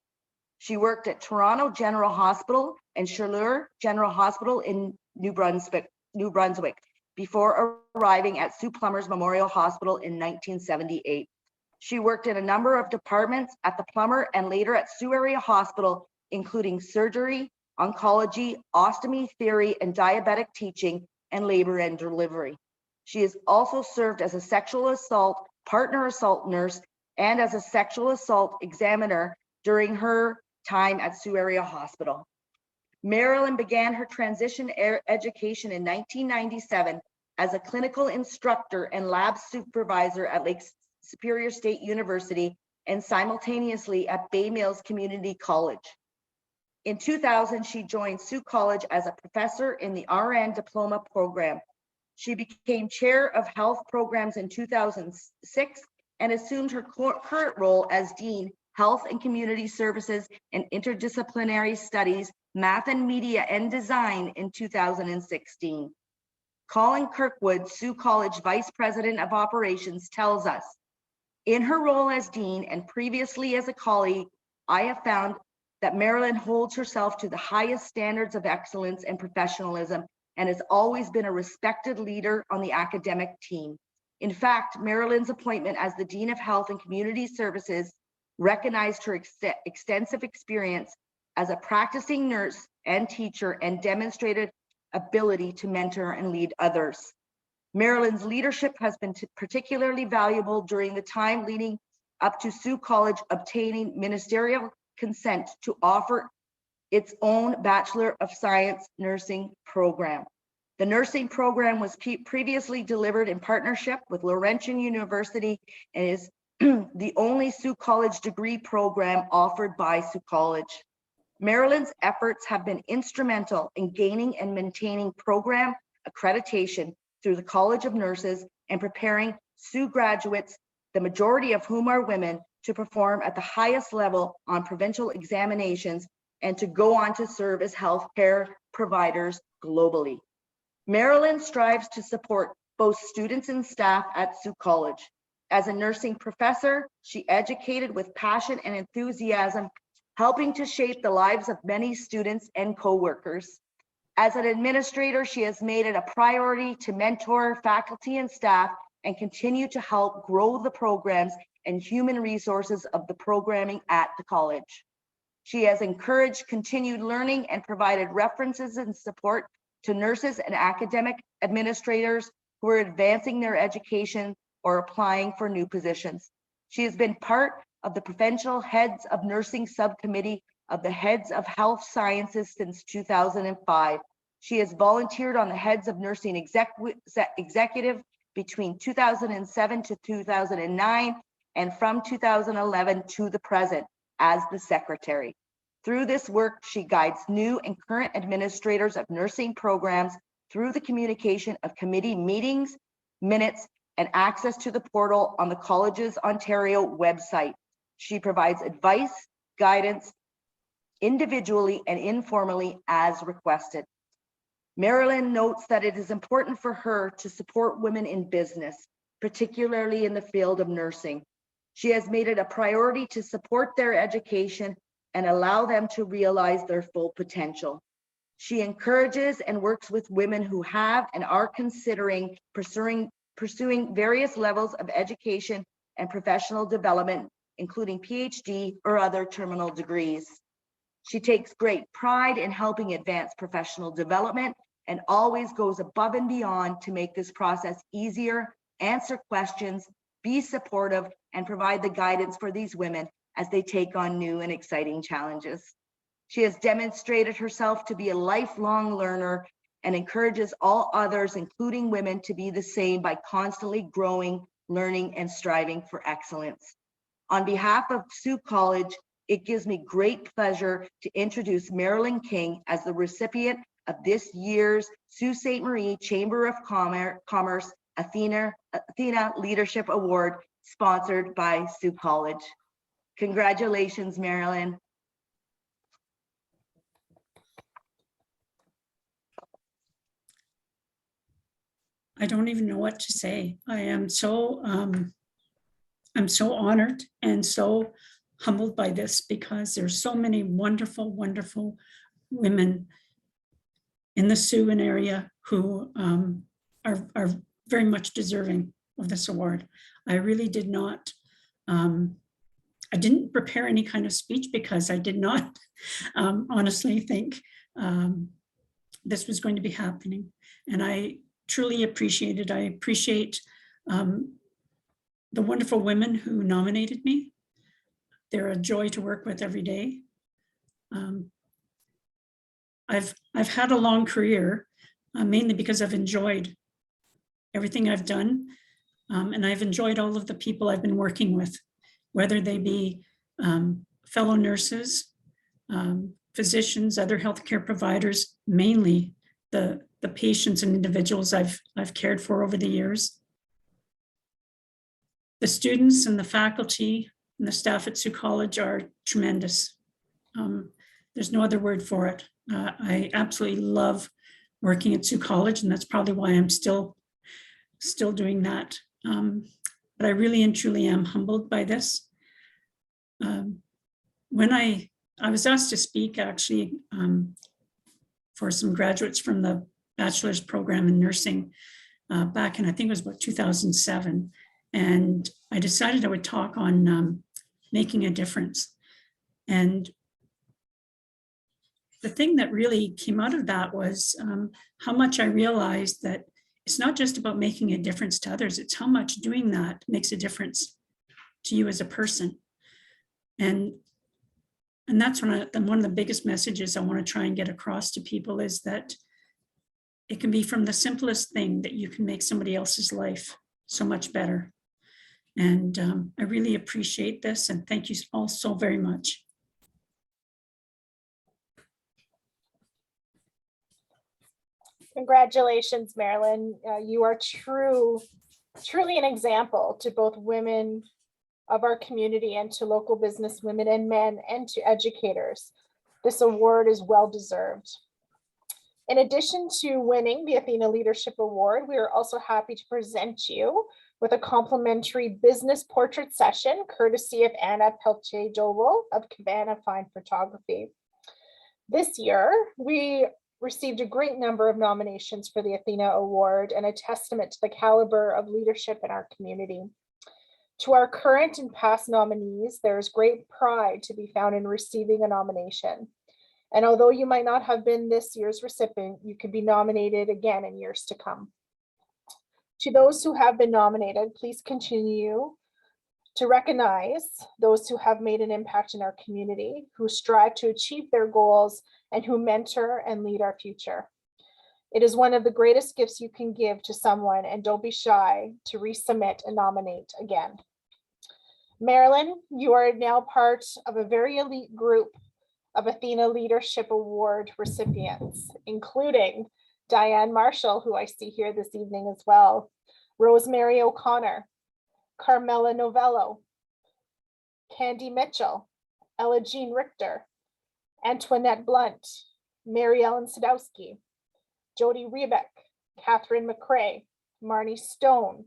She worked at Toronto General Hospital and Chaleur General Hospital in New Brunswick before arriving at Sault Plumbers Memorial Hospital in 1978. She worked in a number of departments at the Plummer and later at Sault Area Hospital, including surgery, oncology, ostomy theory, and diabetic teaching, and labor and delivery. She has also served as a sexual assault, partner assault nurse, and as a sexual assault examiner during her time at Sault Area Hospital. Marilyn began her transition education in 1997 as a clinical instructor and lab supervisor at Lake Superior State University and simultaneously at Bay Mills Community College. In 2000, she joined Sault College as a professor in the RN diploma program. She became chair of health programs in 2006 and assumed her current role as Dean, Health and Community Services and Interdisciplinary Studies, Math and Media and Design in 2016. Colin Kirkwood, Sault College Vice President of Operations, tells us, in her role as Dean and previously as a colleague, I have found that Marilyn holds herself to the highest standards of excellence and professionalism and has always been a respected leader on the academic team. In fact, Marilyn's appointment as the Dean of Health and Community Services recognized her extensive experience as a practicing nurse and teacher and demonstrated ability to mentor and lead others. Marilyn's leadership has been particularly valuable during the time leading up to Sault College obtaining ministerial consent to offer its own Bachelor of Science nursing program. The nursing program was previously delivered in partnership with Laurentian University and is the only Sault College degree program offered by Sault College. Marilyn's efforts have been instrumental in gaining and maintaining program accreditation through the College of Nurses and preparing Sault graduates, the majority of whom are women, to perform at the highest level on provincial examinations and to go on to serve as healthcare providers globally. Marilyn strives to support both students and staff at Sault College. As a nursing professor, she educated with passion and enthusiasm, helping to shape the lives of many students and co-workers. As an administrator, she has made it a priority to mentor faculty and staff and continue to help grow the programs and human resources of the programming at the college. She has encouraged continued learning and provided references and support to nurses and academic administrators who are advancing their education or applying for new positions. She has been part of the Provincial Heads of Nursing Subcommittee of the Heads of Health Sciences since 2005. She has volunteered on the Heads of Nursing Executive between 2007 to 2009 and from 2011 to the present as the secretary. Through this work, she guides new and current administrators of nursing programs through the communication of committee meetings, minutes, and access to the portal on the Colleges Ontario website. She provides advice, guidance, individually and informally as requested. Marilyn notes that it is important for her to support women in business, particularly in the field of nursing. She has made it a priority to support their education and allow them to realize their full potential. She encourages and works with women who have and are considering pursuing various levels of education and professional development, including PhD or other terminal degrees. She takes great pride in helping advance professional development and always goes above and beyond to make this process easier, answer questions, be supportive, and provide the guidance for these women as they take on new and exciting challenges. She has demonstrated herself to be a lifelong learner and encourages all others, including women, to be the same by constantly growing, learning, and striving for excellence. On behalf of Sault College, it gives me great pleasure to introduce Marilyn King as the recipient of this year's Sault Ste. Marie Chamber of Commerce Athena Leadership Award, sponsored by Sault College. Congratulations, Marilyn. I don't even know what to say. I am so, I'm so honored and so humbled by this because there's so many wonderful, wonderful women in the Siouxan area who are very much deserving of this award. I really did not, I didn't prepare any kind of speech because I did not honestly think this was going to be happening. And I truly appreciate it. I appreciate the wonderful women who nominated me. They're a joy to work with every day. I've had a long career, mainly because I've enjoyed everything I've done. And I've enjoyed all of the people I've been working with, whether they be fellow nurses, physicians, other healthcare providers, mainly the patients and individuals I've cared for over the years. The students and the faculty and the staff at Sault College are tremendous. There's no other word for it. I absolutely love working at Sault College, and that's probably why I'm still doing that. But I really and truly am humbled by this. When I was asked to speak actually for some graduates from the bachelor's program in nursing back in, I think it was about 2007. And I decided I would talk on making a difference. And the thing that really came out of that was how much I realized that it's not just about making a difference to others, it's how much doing that makes a difference to you as a person. And that's one of the biggest messages I want to try and get across to people, is that it can be from the simplest thing that you can make somebody else's life so much better. And I really appreciate this, and thank you all so very much. Congratulations, Marilyn. You are truly an example to both women of our community and to local business women and men and to educators. This award is well deserved. In addition to winning the Athena Leadership Award, we are also happy to present you with a complimentary business portrait session courtesy of Anna Peltier-Doval of Cabana Fine Photography. This year, we received a great number of nominations for the Athena Award, and a testament to the caliber of leadership in our community. To our current and past nominees, there is great pride to be found in receiving a nomination. And although you might not have been this year's recipient, you could be nominated again in years to come. To those who have been nominated, please continue to recognize those who have made an impact in our community, who strive to achieve their goals, and who mentor and lead our future. It is one of the greatest gifts you can give to someone, and don't be shy to resubmit and nominate again. Marilyn, you are now part of a very elite group of Athena Leadership Award recipients, including Diane Marshall, who I see here this evening as well, Rosemary O'Connor, Carmela Novello, Candy Mitchell, Ella Jean Richter, Antoinette Blunt, Mary Ellen Sadowski, Jody Rebeck, Catherine McCrae, Marnie Stone,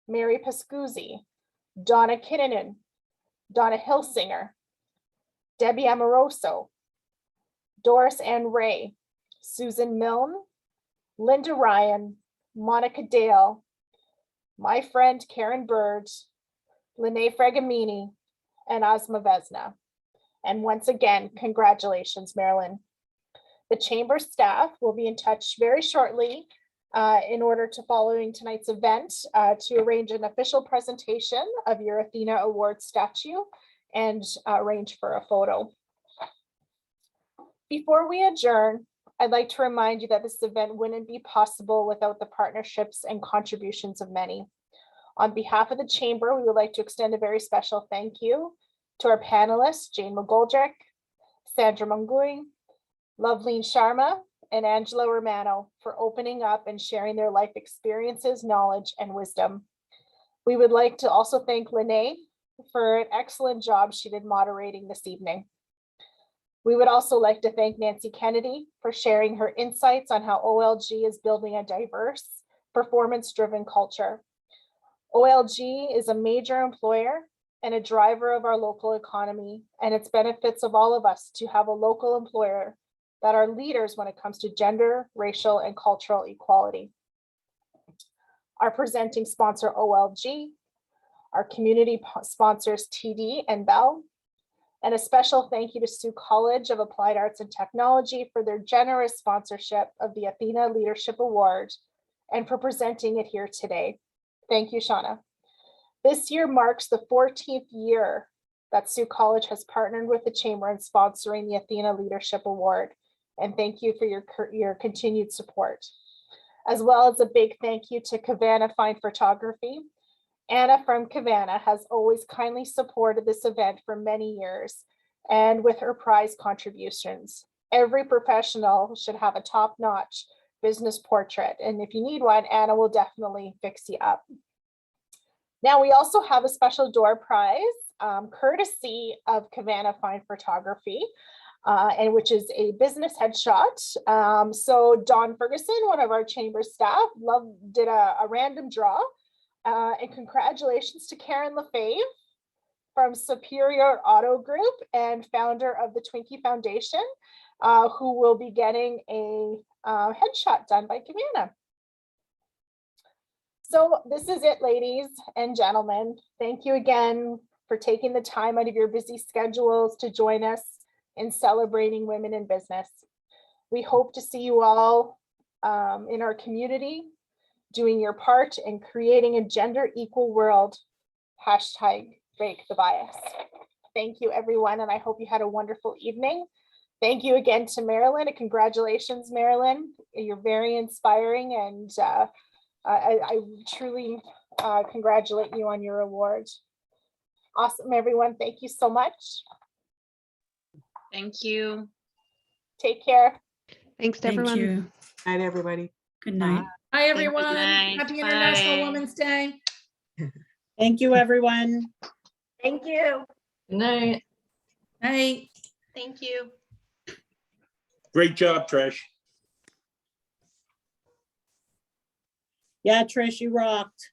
Mary Pascuzzi, Donna Kinnunen, Donna Hilsinger, Debbie Amoroso, Doris Ann Ray, Susan Milne, Linda Ryan, Monica Dale, my friend Karen Bird, Lene Fragamini, and Asma Vesna. And once again, congratulations, Marilyn. The Chamber staff will be in touch very shortly in order to, following tonight's event, to arrange an official presentation of your Athena Award statue and arrange for a photo. Before we adjourn, I'd like to remind you that this event wouldn't be possible without the partnerships and contributions of many. On behalf of the Chamber, we would like to extend a very special thank you to our panelists, Jane McGoldrick, Sandra Mangui, Loveleen Sharma, and Angela Romano, for opening up and sharing their life experiences, knowledge, and wisdom. We would like to also thank Lene for an excellent job she did moderating this evening. We would also like to thank Nancy Kennedy for sharing her insights on how OLG is building a diverse, performance-driven culture. OLG is a major employer and a driver of our local economy, and it's benefits of all of us to have a local employer that are leaders when it comes to gender, racial, and cultural equality. Our presenting sponsor, OLG, our community sponsors, TD and Bell, and a special thank you to Sault College of Applied Arts and Technology for their generous sponsorship of the Athena Leadership Award and for presenting it here today. Thank you, Shauna. This year marks the 14th year that Sault College has partnered with the Chamber in sponsoring the Athena Leadership Award, and thank you for your continued support. as well as a big thank you to Kavanagh Fine Photography. Anna from Kavanagh has always kindly supported this event for many years and with her prize contributions. Every professional should have a top-notch business portrait, and if you need one, Anna will definitely fix you up. Now, we also have a special door prize, courtesy of Kavanagh Fine Photography, and which is a business headshot. So Don Ferguson, one of our chamber staff, did a random draw, and congratulations to Karen Lefebvre from Superior Auto Group and founder of the Twinkie Foundation, who will be getting a headshot done by Kavanagh. So this is it, ladies and gentlemen. Thank you again for taking the time out of your busy schedules to join us in celebrating women in business. We hope to see you all in our community, doing your part in creating a gender equal world. Hashtag break the bias. Thank you, everyone, and I hope you had a wonderful evening. Thank you again to Marilyn, and congratulations, Marilyn. You're very inspiring, and I truly congratulate you on your award. Awesome, everyone. Thank you so much. Thank you. Take care. Thanks to Thank everyone. you. Night, everybody. Good night. Hi, everyone. night. Happy International Bye. Women's Day. Thank you, everyone. Thank you. Good night. Night. Thank you. Great job, Trish. Yeah, Trish, you rocked.